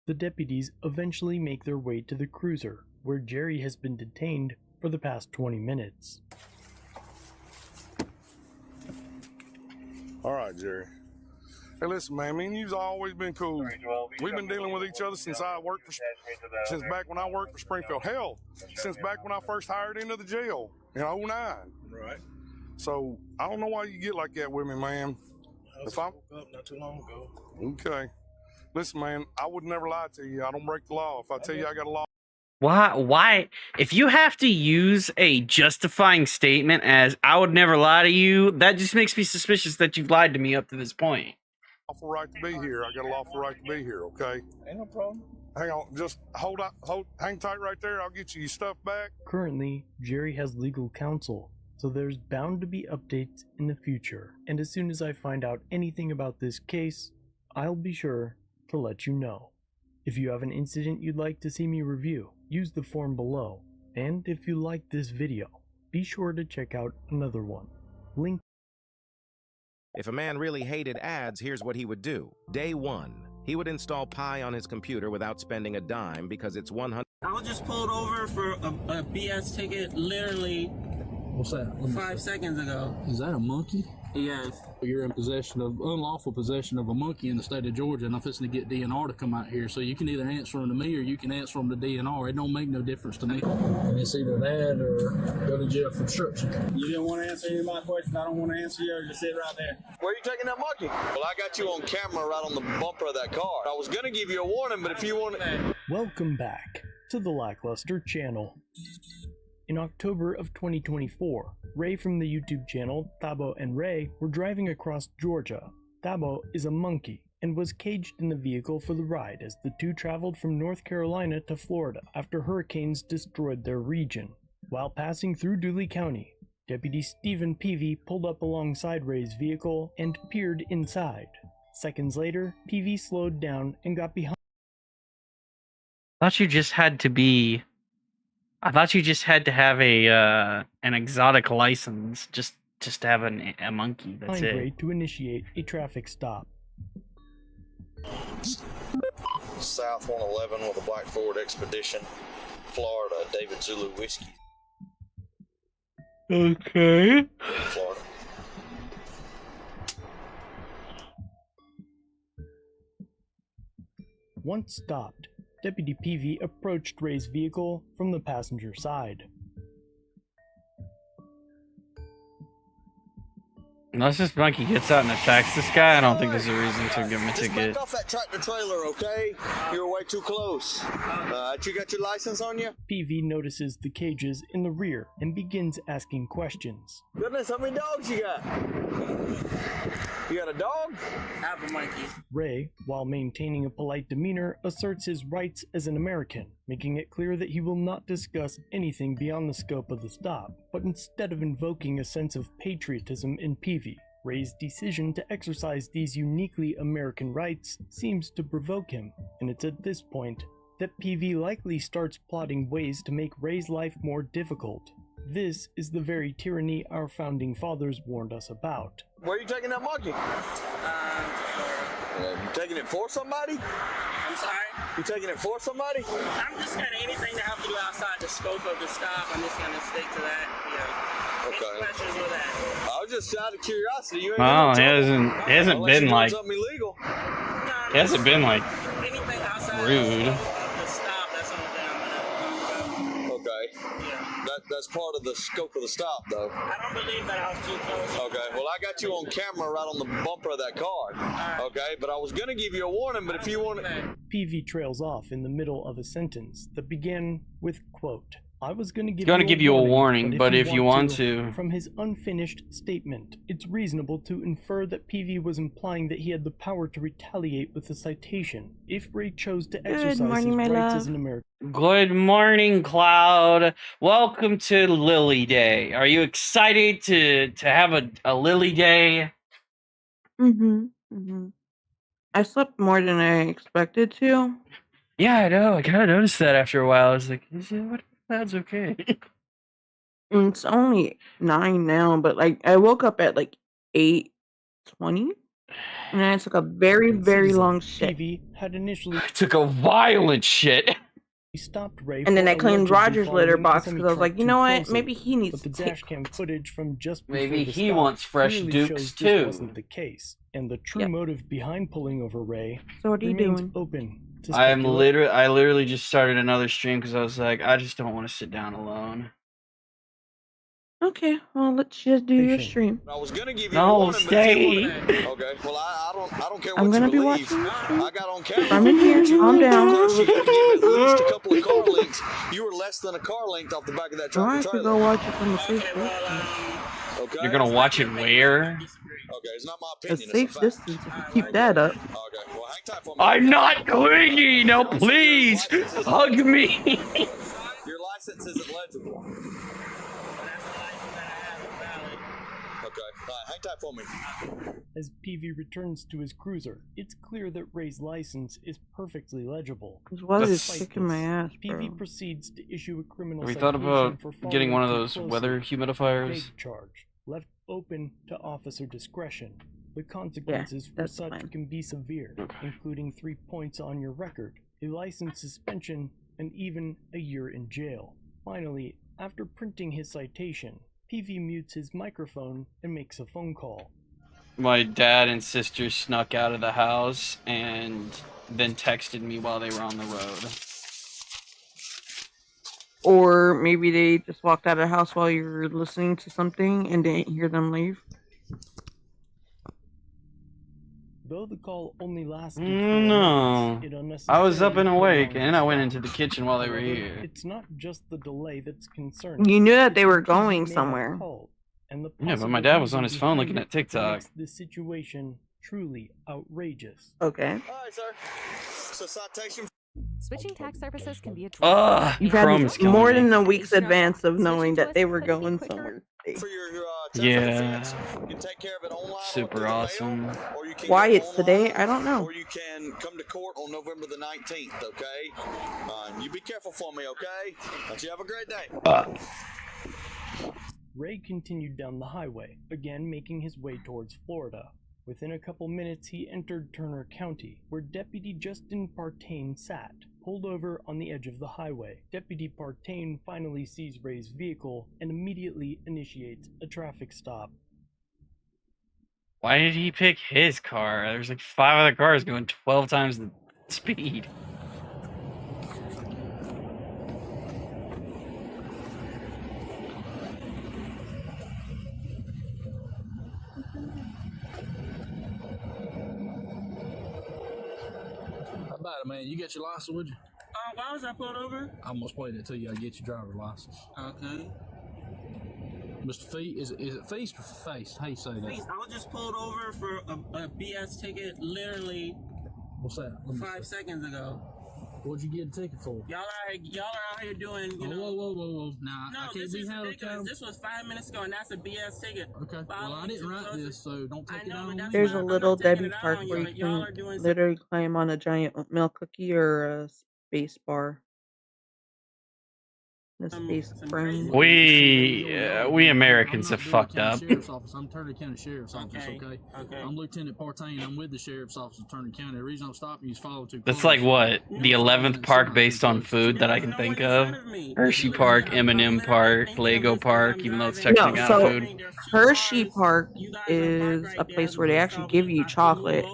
The deputies eventually make their way to the cruiser, where Jerry has been detained for the past 20 minutes. All right, Jerry. Hey, listen, man, me and you've always been cool. We've been dealing with each other since back when I worked for Springfield. Hell, since back when I first hired into the jail in '09. Right. So I don't know why you get like that with me, man. I woke up not too long ago. Okay. Listen, man, I would never lie to you. I don't break the law. If I tell you I got a law. Why? If you have to use a justifying statement as "I would never lie to you," that just makes me suspicious that you've lied to me up to this point. Lawful right to be here. I got a lawful right to be here, okay? Ain't no problem. Hang on, just hang tight right there. I'll get you your stuff back. Currently, Jerry has legal counsel, so there's bound to be updates in the future. And as soon as I find out anything about this case, I'll be sure to let you know. If you have an incident you'd like to see me review, use the form below. And if you like this video, be sure to check out another one. Link. If a man really hated ads, here's what he would do. Day 1, he would install Pi on his computer without spending a dime because it's 100. I was just pulled over for a BS ticket literally. What's that? 5 seconds ago. Is that a monkey? Yes. You're in unlawful possession of a monkey in the state of Georgia, and I'm fixing to get DNR to come out here. So you can either answer them to me or you can answer them to DNR. It don't make no difference to me. And it's either that or go to jail for obstruction. You didn't want to answer any of my questions. I don't want to answer yours. Just sit right there. Where are you taking that monkey? Well, I got you on camera right on the bumper of that car. I was going to give you a warning, but if you want to... Welcome back to the Lackluster channel. In October of 2024, Ray from the YouTube channel Thabo and Ray were driving across Georgia. Thabo is a monkey and was caged in the vehicle for the ride as the two traveled from North Carolina to Florida after hurricanes destroyed their region. While passing through Dooley County, Deputy Stephen Peavy pulled up alongside Ray's vehicle and peered inside. Seconds later, Peavy slowed down and got behind. I thought you just had to have an exotic license just to have a monkey. That's it. Ray to initiate a traffic stop. South 111 with a Black Ford Expedition, Florida, David Zulu Whiskey. Okay. Florida. Once stopped, Deputy Peavy approached Ray's vehicle from the passenger side. Unless this monkey gets out and attacks this guy, I don't think there's a reason to give him a Just ticket. back off that tractor trailer, okay? You're way too close. You got your license on you? Peavy notices the cages in the rear and begins asking questions. Goodness, how many dogs you got? You got a dog? I have a monkey. Ray, while maintaining a polite demeanor, asserts his rights as an American, making it clear that he will not discuss anything beyond the scope of the stop. But instead of invoking a sense of patriotism in Peavy, Ray's decision to exercise these uniquely American rights seems to provoke him, and it's at this point that Peavy likely starts plotting ways to make Ray's life more difficult. This is the very tyranny our founding fathers warned us about. Where are you taking that monkey? You taking it for somebody? I'm sorry? You taking it for somebody? I'm just kind of anything to have to do outside the scope of the stop. I'm just going to stick to that. Yeah. Okay. Any questions with that? I was just out of curiosity. You ain't Oh, got he no trouble. hasn't Unless been you're like, doing something illegal. he hasn't been like Anything outside rude. of the stop, that's the only thing I'm going to Okay. Yeah. That's part of the scope of the stop, though. I don't believe that I was too close. Okay, well, I got you on camera right on the bumper of that car. Okay, but I was going to give you a warning, but if you want to... Peavy trails off in the middle of a sentence that began with, quote, I was going to give you a warning, but if you want to. From his unfinished statement, it's reasonable to infer that Peavy was implying that he had the power to retaliate with a citation if Ray chose to exercise his rights as an American. Good morning, Cloud. Welcome to Lily Day. Are you excited to have a Lily Day? I slept more than I expected to. Yeah, I know. I kind of noticed that after a while. I was like, what? That's okay. It's only 9 now, but like I woke up at like 8:20. And I took a very, very long shit. PV had initially Took a violent shit. stopped Ray And then for I cleaned allegedly Roger's litter following a box because I was semi-truck like, you too know what? closely. Maybe he needs But the to take. dash cam footage from just before Maybe the he stop wants fresh clearly dukes shows too. this wasn't the case, and the true Yep. motive behind pulling over Ray So what are you remains doing? open to I speculation. literally just started another stream because I was like, I just don't want to sit down alone. Okay, well let's just do your stream. I was gonna give you a No, warning, but if you stay. okay, well I don't care I'm what gonna you be believe. watching your stream. I got on camera. I'm in here. Calm down. Plus, you got to give at least a couple of car lengths. You were less than a car length off the back of that Or tractor I could trailer. go watch it from a safe distance. Okay. You're gonna watch it where? Okay, it's not my A opinion. safe it's a fact. distance if you keep that up. Okay, well hang tight for me. I'm not clingy. No, please hug me. Your license isn't legible. Okay, hang tight for me. As PV returns to his cruiser, it's clear that Ray's license is perfectly legible. Why is Despite it kicking my this, ass, PV bro? proceeds to issue a criminal Have we thought citation about for getting one of following those too weather closely. humidifiers? Vague charge left open to officer discretion. The consequences for that's such fine. can be severe, including 3 points on your record, a license suspension, and even a year in jail. Finally, after printing his citation, PV mutes his microphone and makes a phone call. My dad and sister snuck out of the house and then texted me while they were on the road. Or maybe they just walked out of the house while you were listening to something and didn't hear them leave. Though the call only lasted 4 No. minutes, it I was up and unnecessarily awake prolonged and I the went stop. into the kitchen while they were However, here. It's not just the delay that's concerning. You knew that they were It's what PV going may have somewhere. called, and the Yeah, but possible my dad was on reason his phone behind looking it at that TikTok. makes this situation truly outrageous. Okay. All right, sir. So citation. Switching tax services can be a Ugh, You've Chrome's had killing more me. than a week's advance of knowing that they were going somewhere. For your Yeah. you can take care of it online Super awesome. or you can Why go it's today, I don't know. or you can come to court on November the 19th, okay? You be careful for me, okay? But you have a great day. Ray continued down the highway, again making his way towards Florida. Within a couple minutes, he entered Turner County, where Deputy Justin Partain sat, pulled over on the edge of the highway. Deputy Partain finally sees Ray's vehicle and immediately initiates a traffic stop. Why did he pick his car? There's like 5 other cars going 12 times the speed. How about it, man? You get your license, would you? Why was I pulled over? I'm gonna explain it to you. I get your driver's license. Okay. Mr. Feet, is it feast or face? How you say that? Please, I was just pulled over for a BS ticket literally What's that? Let me 5 see. seconds ago. What'd you get a ticket for? Y'all are out here doing, you know. Whoa. Nah, No, I can't this be is held ridiculous. accountable. This was 5 minutes ago, and that's a BS ticket. Okay. Well, I didn't write this, so don't take it out on me. There's a little Debbie Park where you can literally climb on a giant oatmeal cookie or a space bar. The space brown. We Americans have fucked up. Sheriff's office. I'm Turner County Sheriff's Office, okay? I'm Lieutenant Partain. I'm with the Sheriff's Office of Turner County. The reason I'm stopping you is follow too close. That's like what? The 11th park based on food that I can think of? Hershey Park, M&M Park, Lego Park, even though it's technically No, not so food. Hershey Park is a place where they actually give you chocolate,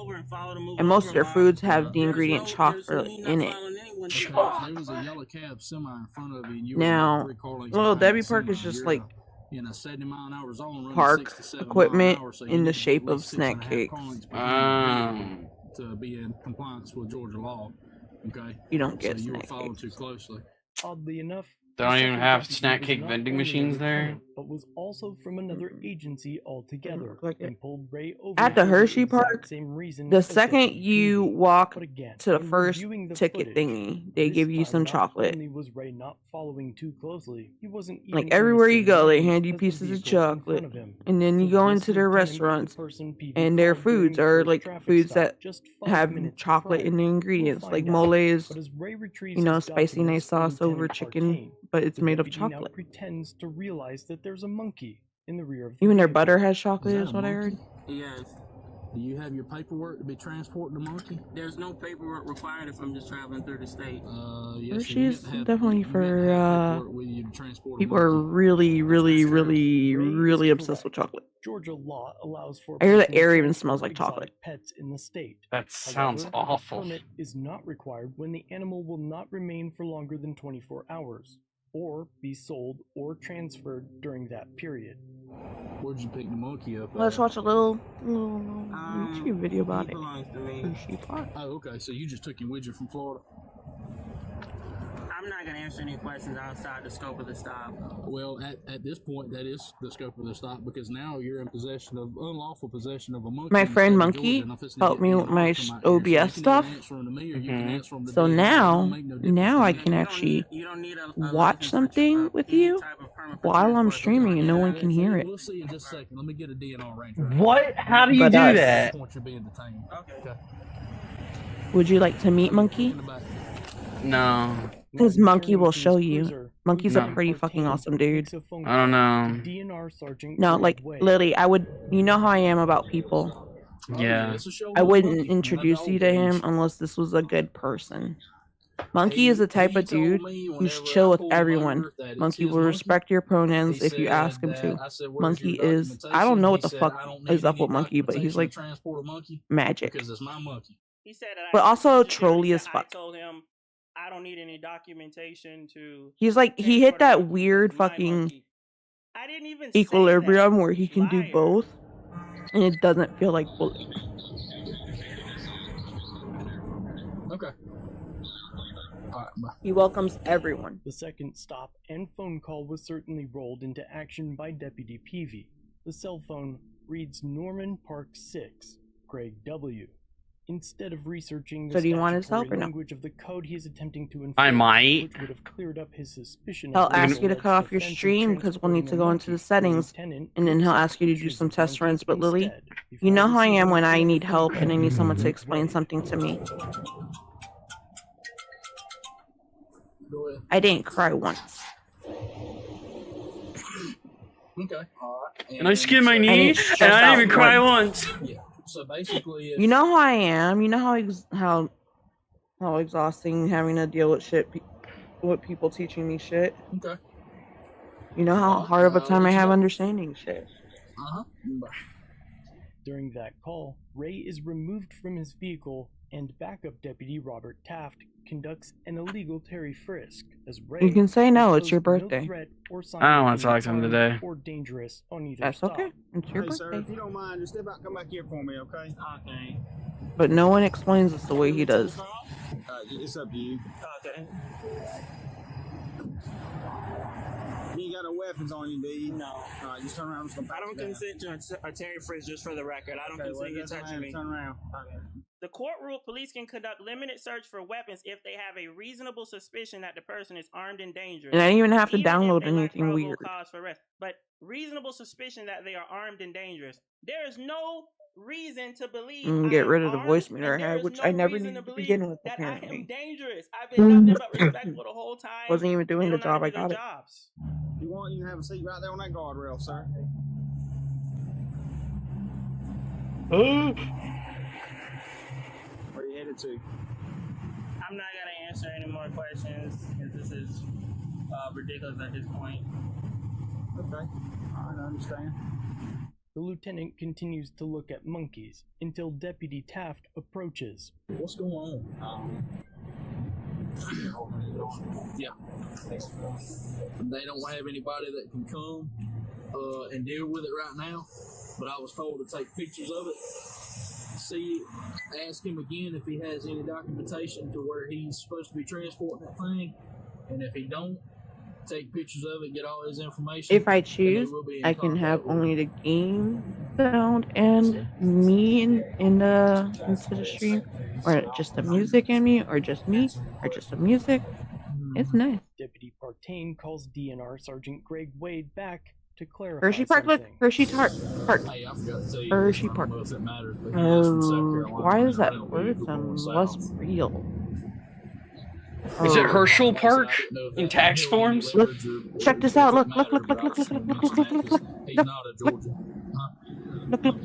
and most of their foods have the ingredient chocolate in it. There was a yellow cab semi in front of you, and you were Now, about 3 car lengths little behind Debbie the Park semi. is just You're like in a 70-mile-an-hour zone running park 6 to 7 equipment miles an hour, so you in the need shape at of least snack 6.5 cakes. car lengths behind you to be in compliance with Georgia law. Okay. You don't get so you were snack following cakes. too closely. Oddly enough, They don't even have snack cake vending machines there. but was also from another agency altogether and pulled Ray over At the for Hershey exact Park, same reason the as second Deputy you PV. walk But again, to the when first reviewing the ticket footage, thingy, they this give you time some not chocolate. only was Ray not following too closely, he wasn't even Like in the everywhere you same go, they lane hand you as the pieces of vehicle in front chocolate, of him. and then you So go this into their would deem the restaurants, person PV and their called during foods the are first like traffic foods stop that just 5 have minutes chocolate in the prior. ingredients, We'll like find out. mole is, But as Ray retrieves you know, his spicy nice documents, sauce over Lieutenant chicken, Partain, but it's the made of deputy now chocolate. pretends to realize that there's a monkey in the rear of the Even their vehicle. butter has chocolate, is what I heard. Yes. Do you have your paperwork to be transporting the monkey? There's no paperwork required if I'm just traveling through the state. Yes, She's definitely for people who are really, really, really, really obsessed with chocolate. Georgia law allows for I hear the person to air even transport smells like exotic chocolate. pets in the state. That sounds However, awful. A permit is not required when the animal will not remain for longer than 24 hours, or be sold or transferred during that period. Where'd you pick the monkey up? Let's watch a little YouTube video about it. Oh, okay. So you just took him with you from Florida? I'm not gonna answer any questions outside the scope of the stop. Well, at this point, that is the scope of the stop because now you're in possession of unlawful possession of a monkey. My in the friend state of Monkey Georgia, and I'm fixing to helped get me DNR with my to come out here. So OBS you can stuff. either answer them to me or you can answer them to So DNR. It now, don't make no difference now to I me. can actually watch something with you while I'm streaming and no one can hear it. We'll see in just a second. Let me get a DNR ranger. What? How do you But do us. that? Point you're being detained. Okay. Would you like to meet Monkey? No. Because Monkey will show you. Monkey's a No. pretty fucking awesome dude. I don't know. DNR Sergeant No, Greg like Wade. literally, I would. You know how I am about people. Yeah. I wouldn't introduce you to him unless this was a good person. Monkey is the type of dude who's chill with everyone. Monkey will respect your pronouns if you ask him to. Monkey is, I don't know what the fuck is up with Monkey, but he's like magic. Because it's my monkey. He said that But also trolly as I fuck. told him I don't need any documentation to. He's like, he hit that weird fucking I didn't even equilibrium where he can do both, and it doesn't feel like bullying. Okay. He welcomes everyone. The second stop and phone call was certainly rolled into action by Deputy Peavy. The cell phone reads Norman Park 6, Greg W. Instead of researching the So do you want his help statutory or no? language of the code he is attempting to enforce, I might. which would have cleared up his suspicion. He'll of the ask you to alleged cut off your offense of stream because we'll need to go into the transporting a settings, monkey to a lieutenant and then he'll who ask you to do suspicious some of test monkey runs. But Lily, instead, you before know how I am when I receiving need a help and I need someone to Greg explain Wade. something to me. Go ahead. I didn't cry once. Okay. All right. And I skinned my knee, didn't stress and I out didn't even cry once. once. Yeah. So basically, if You know how I am. You know how exhausting having to deal with shit, with people teaching me shit. Okay. You know how hard of a time I have understanding shit. Uh-huh. During that call, Ray is removed from his vehicle and backup deputy Robert Taft conducts an illegal Terry frisk as Ray You can say no, it's your posed no birthday. threat or sign I don't of want to being talk to him armed today. or dangerous on either That's stop. okay. It's your Hey, sir, birthday. if you don't mind, just step out, come back here for me, okay? Okay. But no one explains this the way he does. It's up to you. Okay. You ain't got no weapons on you, do you? No. All right, just turn around. I'm just gonna pat I don't you down. consent to a Terry frisk, just for the record. I don't Okay, well, consent you just turn touching around, me. Turn around. Okay. The court ruled police can conduct limited search for weapons if they have a reasonable suspicion that the person is armed and dangerous. And I didn't even have to even if download they lack anything probable weird. cause for arrest. But reasonable suspicion that they are armed and dangerous. There is no reason to believe Get I am rid of the armed, voice and meter I there had, is which no I never reason needed to believe begin with, that I am apparently. dangerous. I've been nothing but respectful the whole time. Wasn't even doing They the don't know job, how I to do their got it. jobs. You want, you can have a seat right there on that guardrail, sir. Where you headed to? I'm not gonna answer any more questions because this is ridiculous at this point. Okay, I understand. The lieutenant continues to look at monkeys until Deputy Taft approaches. What's going on? Yeah. They don't have anybody that can come and deal with it right now, but I was told to take pictures of it, see it, ask him again if he has any documentation to where he's supposed to be transporting that thing, and if he don't, take pictures of it, get all his information. If I and they choose, will be in I can contact have with only the game sound and me in the into the stream, or just the music and me, or just me, or just the music. It's nice. Deputy Partain calls DNR Sergeant Greg Wade back to clarify Hershey Park, look, something. Hershey Park. Hey, I forgot to tell you, Hershey I don't Park. know if it matters, but he is from South Carolina. Why is that Rental word vehicle sound going less south. real? Is it Oh. Herschel Park in tax forms? Look, check this out. Look, look, look, look, look, look, look, look, look, look, look, look. He's not a Georgia. Huh? Look, look.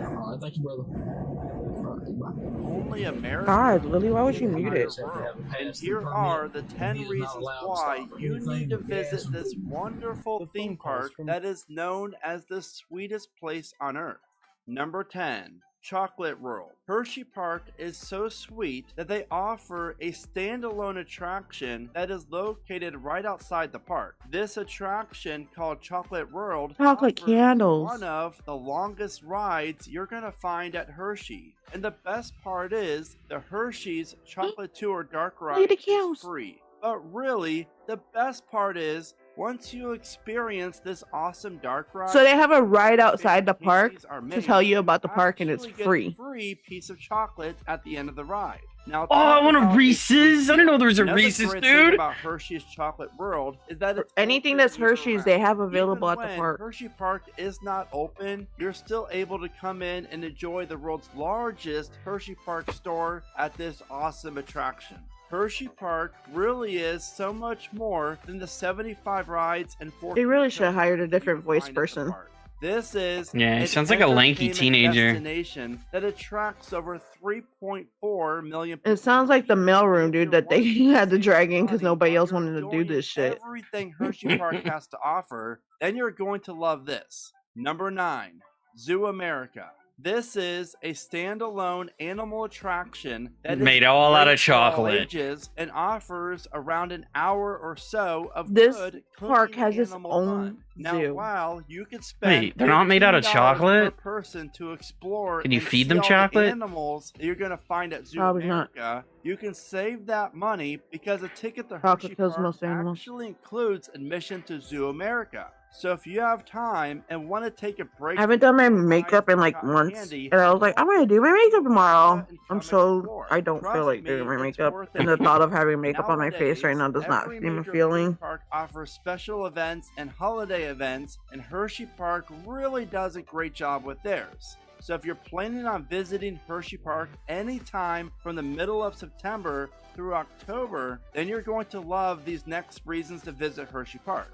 All right, thank you, brother. All right, bye. Only America. God, Lily, why would you mute it? And here are the 10 reasons why you need to visit this wonderful theme park that is known as the sweetest place on earth. Number 10. Chocolate World. Hershey Park is so sweet that they offer a standalone attraction that is located right outside the park. This attraction, called Chocolate World, Chocolate offers candles. one of the longest rides you're gonna find at Hershey. And the best part is, the Hershey's Chocolate Tour Dark Ride is free. But really, the best part is, once you experience this awesome dark ride, So they have a ride outside the park to tell you about the park, and it's free. Get a free piece of chocolate at the end of the ride. Now, Oh, I want a Reese's. I didn't know there was a another Reese's, great thing dude. about Hershey's Chocolate World is that it's Anything open that's year Hershey's, round. they have available Even at the when park. Hershey Park is not open, you're still able to come in and enjoy the world's largest Hershey Park store at this awesome attraction. Hershey Park really is so much more than the 75 rides and 4 They really should have hired a different voice person. This is Yeah, he an sounds like a lanky entertainment teenager. destination that attracts over 3.4 million people. It sounds like the mailroom, dude, that they had to drag in because nobody else wanted to do this shit. Everything Hershey Park has to offer, then you're going to love this. Number 9, Zoo America. This is a standalone animal attraction that is Made all out of great for all chocolate. ages and offers around an hour or so of This good park cooking has its animal own fun. Now, zoo. while you could spend Wait, they're not made out of $15 chocolate? per person to explore Can you and feed see them all the chocolate? animals that you're going to find at Zoo Probably not. America, you can save that money because a ticket to Chocolate Hershey kills Park most animals. actually includes admission to Zoo America. So if you have time and want to take a break, I haven't done my makeup in like months, and I was like, I'm gonna do my makeup tomorrow. I don't feel like doing my makeup, and the thought of having makeup on my face right now does not every give me a major feeling. theme park offers special events and holiday events, and Hershey Park really does a great job with theirs. So if you're planning on visiting Hershey Park anytime from the middle of September through October, then you're going to love these next reasons to visit Hershey Park.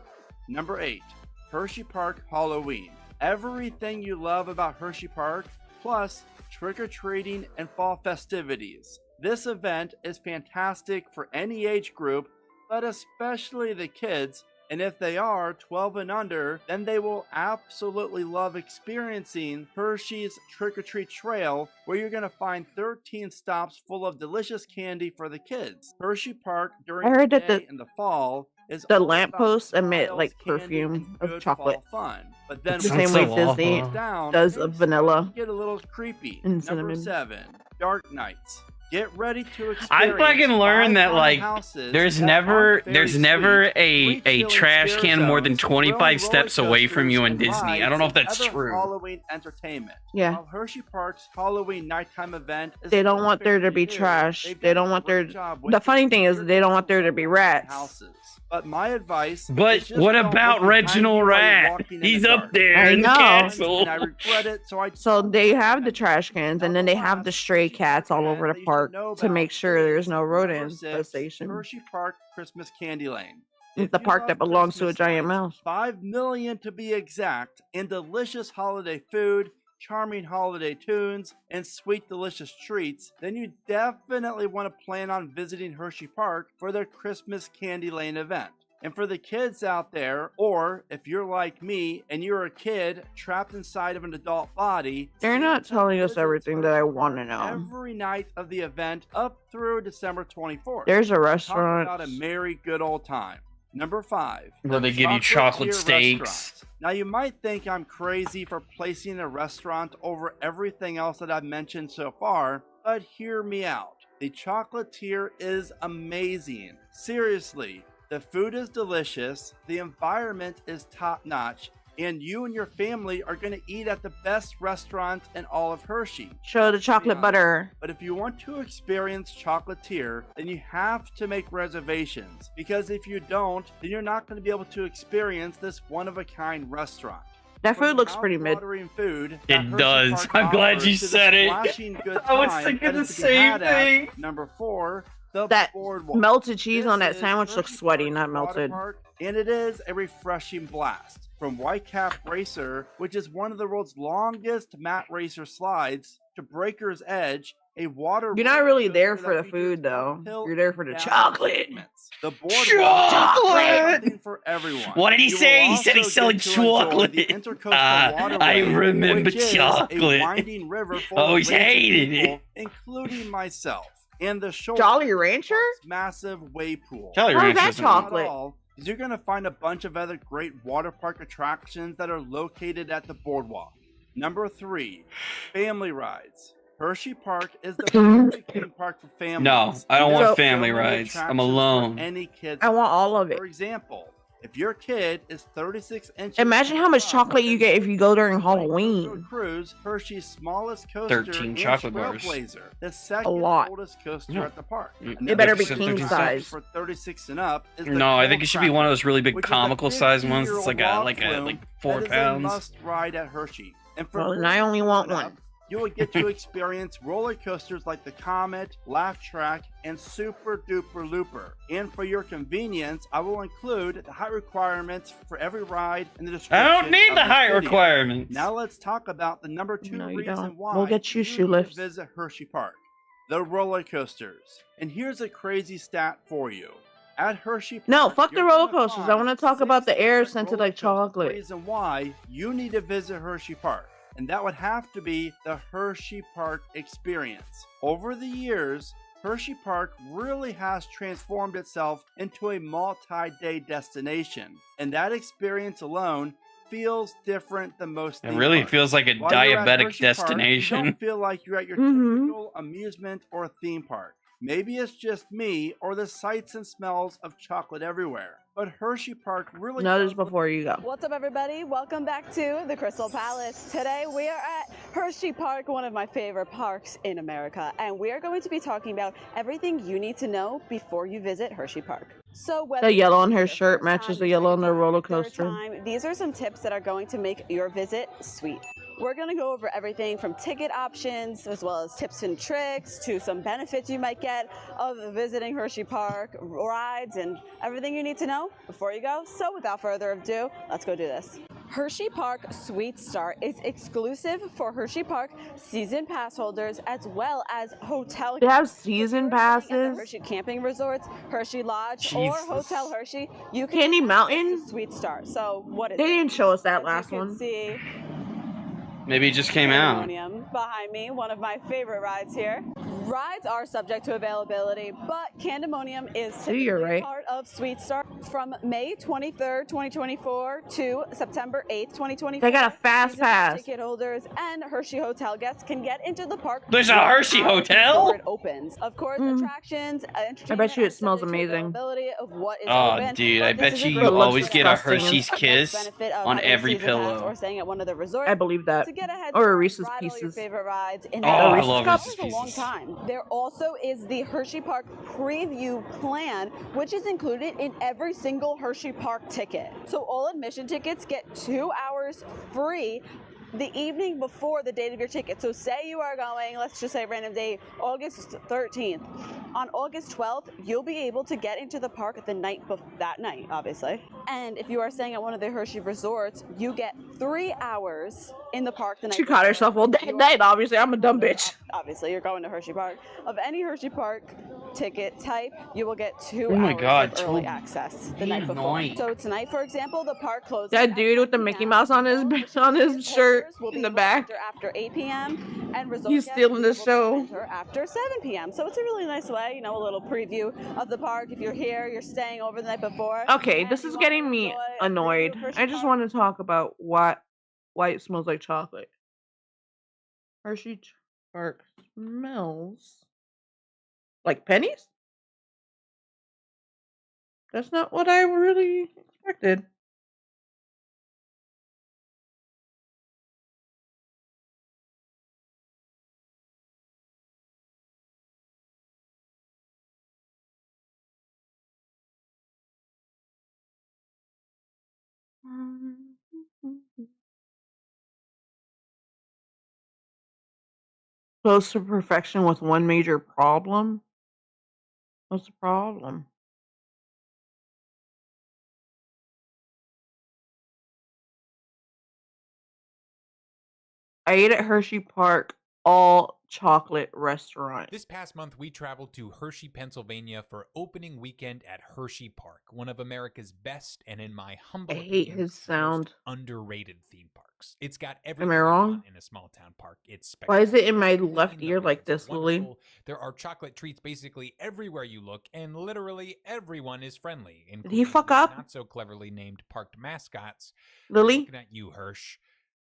Number 8, Hershey Park Halloween. Everything you love about Hershey Park, plus trick-or-treating and fall festivities. This event is fantastic for any age group, but especially the kids, and if they are 12 and under, then they will absolutely love experiencing Hershey's Trick-or-Treat Trail, where you're going to find 13 stops full of delicious candy for the kids. Hershey Park during I heard the that day in the fall is the all about lampposts emit smiles, like candy, perfume and of good chocolate. fall fun. But then The when same way it Disney goes down, does of things vanilla get a little creepy. and Number cinnamon. 7, Dark Nights. Get ready to I experience fucking learned 5 that haunted like houses there's that never aren't very a sweet, a chilling trash scare can more than zones, thrilling 25 steps roller away from you in coasters, and Disney. I don't know if rides, that's and other true. Halloween entertainment. Yeah. While Hershey Park's Halloween nighttime event is They don't want there to be fairly new, trash. they've They done don't a want great there. job The with funny thing is, they don't want there to be rats. houses. But my advice But is just what don't about look behind Reginald you while you're Rat? walking in He's the up dark. there I in the know. castle. And I regret it, So they have the trash cans, and then they have the stray cats all over the park to make sure there's no rodent infestation. Hershey Park Christmas Candy Lane. It's the park that belongs to a giant mouse. 5 million to be exact, and delicious holiday food, charming holiday tunes, and sweet delicious treats, then you definitely want to plan on visiting Hershey Park for their Christmas Candy Lane event. And for the kids out there, or if you're like me and you're a kid trapped inside of an adult body, They're not telling us everything that I want to know. every night of the event up through December 24th. There's a Talk restaurant. about a merry good old time. Number 5. Where they give you chocolate steaks. Restaurant. Now you might think I'm crazy for placing a restaurant over everything else that I've mentioned so far, but hear me out. The Chocolatier is amazing. Seriously, the food is delicious, the environment is top-notch, and you and your family are going to eat at the best restaurant in all of Hershey. Show the chocolate butter. But if you want to experience Chocolatier, then you have to make reservations, because if you don't, then you're not going to be able to experience this one-of-a-kind restaurant. That food looks pretty mid. Food It does. I'm glad you said it. I was thinking the same thing. Number 4, That melted cheese on that sandwich looks sweaty, not melted. And it is a refreshing blast. From Whitecap Racer, which is one of the world's longest mat racer slides, to Breaker's Edge, a water You're not really there coaster for that the features food though. uphill You're there for the and down chocolate. segments. The boardwalk Chocolate! something for everyone. What did he You will say? He said he's also selling get to enjoy chocolate. the Intercoastal Waterway, I remember which is a chocolate. winding river full Always of lazy hated people, it. including myself, and the shore Jolly of the Rancher? park's massive wave pool. Jolly How's Rancher that doesn't- chocolate? Not all, 'cause you're gonna find a bunch of other great water park attractions that are located at the boardwalk. Number 3, family rides. Hershey Park is the perfect theme park for families. No, I don't There want are so family many rides. I'm attractions for alone. Any kids. I want all of it. For example, if your kid is 36 inches. Imagine how much up, chocolate you then get if you go during to a Halloween. cruise, Hershey's smallest coaster 13 and chocolate bars. Trailblazer, the second lot. oldest coaster Yeah. at the park. Mm, Another better be big king attraction size. For 36 and up is the No, I think Cold it should be one of those really big which is a comical size ones. It's 50-year-old like log flume 4 that is a pounds. must ride at Hershey. And for Well, and I only want one. you will get to experience roller coasters like the Comet, Laugh Track, and Super Duper Looper. And for your convenience, I will include the height requirements for every ride in the description. I don't need of the this height video. requirements. Now let's talk about the number 2 No, you reason don't. why We'll get you need shoe to lifts. visit Hershey Park: the roller coasters. And here's a crazy stat for you. At Hershey Park, No, fuck the you're roller gonna coasters. I find want to talk about the 6 air different scented roller like coasters. chocolate. Reason why you need to visit Hershey Park, and that would have to be the Hershey Park experience. Over the years, Hershey Park really has transformed itself into a multi-day destination, and that experience alone feels different than most It theme really parks. feels like a While you're at diabetic Hershey Park, destination. you don't feel like you're at your typical amusement or theme park. Maybe it's just me or the sights and smells of chocolate everywhere, but Hershey Park really Notice before you go. What's up, everybody? Welcome back to the Crystal Palace. Today we are at Hershey Park, one of my favorite parks in America, and we are going to be talking about everything you need to know before you visit Hershey Park. So whether The yellow on this her is your shirt first matches time, the yellow on the second roller time, third coaster. time, these are some tips that are going to make your visit sweet. We're going to go over everything from ticket options, as well as tips and tricks, to some benefits you might get of visiting Hershey Park, rides, and everything you need to know before you go. So without further ado, let's go do this. Hershey Park Sweet Start is exclusive for Hershey Park season pass holders, as well as hotel. They have season passes. Hershey Camping Resorts, Hershey Lodge, or Jesus. Hotel Hershey. You can Candy access Mountain? the Sweet Start. So what is They it? didn't show us that As last you can one. see, Maybe it just came out. Pandemonium behind me, one of my favorite rides here. Rides are subject to availability, but Candemonium is See, you're typically right. part of Sweet Start from May 23rd, 2024 to September 8th, 2024. They got a fast Season pass. Ticket holders and Hershey Hotel guests can get into the park. There's a 1 Hershey hour Hotel? before it opens. Of course, attractions, I bet you it are smells subject to amazing. availability of what is Oh, open, dude, but I this bet is a you great you It looks always get a disgusting. Hershey's Kiss benefit of on having a every season pass pillow. or staying at one of the resorts. I believe that. To get ahead Or a start, Reese's ride all your Pieces. favorite rides in Oh, that I Reese's love Cups? Reese's for a long Pieces. time. There also is the Hershey Park Preview Plan, which is included in every single Hershey Park ticket. So all admission tickets get 2 hours free the evening before the date of your ticket. So say you are going, let's just say random date, August 13th. On August 12th, you'll be able to get into the park the night that night, obviously. And if you are staying at one of the Hershey resorts, you get 3 hours in the park the night She caught before. herself all day night, obviously. I'm a dumb bitch. Obviously, you're going to Hershey Park. Of any Hershey Park ticket type, you will get 2 Oh my hours God, of early Toby. access the Be night before. annoying. So tonight, for example, the park closes. That at dude with the 10 Mickey p.m. Mouse on his shirt will in be the able to back. enter after 8 p.m. and resort He's guests stealing will the be able to show. enter after 7 p.m. So it's a really nice way, a little preview of the park. If you're here, you're staying over the night before. Okay, and this you is want to getting me enjoy a preview annoyed. of Hershey I just Park. want to talk about why it smells like chocolate. Hershey Park smells like pennies? That's not what I really expected. Close to perfection with one major problem? What's the problem? I ate at Hershey Park all chocolate restaurant. This past month, we traveled to Hershey, Pennsylvania for opening weekend at Hershey Park, one of America's best and, in my humble I hate opinion, his sound. underrated theme parks. It's got Am everything I you wrong? want in a small town park. It's Why is it in my spectacular. left The theme, ear the like rides are this, Lily? wonderful. There are chocolate treats basically everywhere you look, and literally everyone is friendly, Did he including fuck the up? not so cleverly named parked mascots. Lily? Looking at you, Hirsch,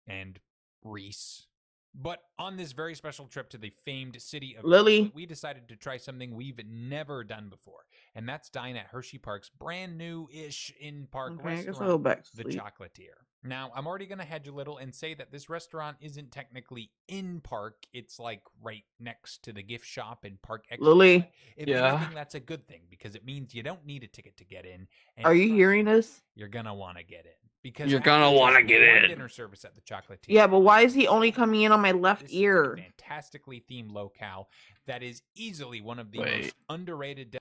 and Reese. But on this very special trip to the famed city of Lily. chocolate, we decided to try something we've never done before, and that's dine at Hershey Park's brand new-ish in-park Okay, I guess I'll restaurant, go back to The sleep. Chocolatier. Now, I'm already going to hedge a little and say that this restaurant isn't technically in-park. It's like right next to the gift shop and Park Extra. Lily? If Yeah. anything, that's a good thing because it means you don't need a ticket to get in. And Are you trust hearing me, this? you're going to want to get in. Because You're after gonna just want to get one in. dinner service at the Chocolatier, Yeah, but why is he only coming in on my left this is a ear? fantastically themed locale that is easily one of the Wait. most underrated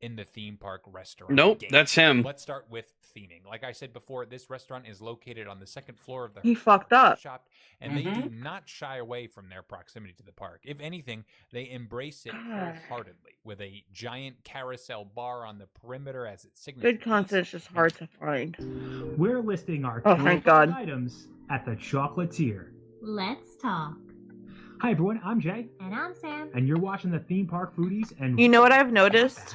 in the theme park restaurant Nope, game. that's him. Let's start with theming. Like I said before, this restaurant is located on the second floor of the He fucked up. shop, and they do not shy away from their proximity to the park. If anything, they embrace it wholeheartedly with a giant carousel bar on the perimeter as its signature. Good content is just hard to find. We're listing our Oh, top thank God. items at the Chocolatier. Let's talk. Hi everyone, I'm Jay, And I'm Sam. and you're watching the Theme Park Foodies. And You know what I've noticed?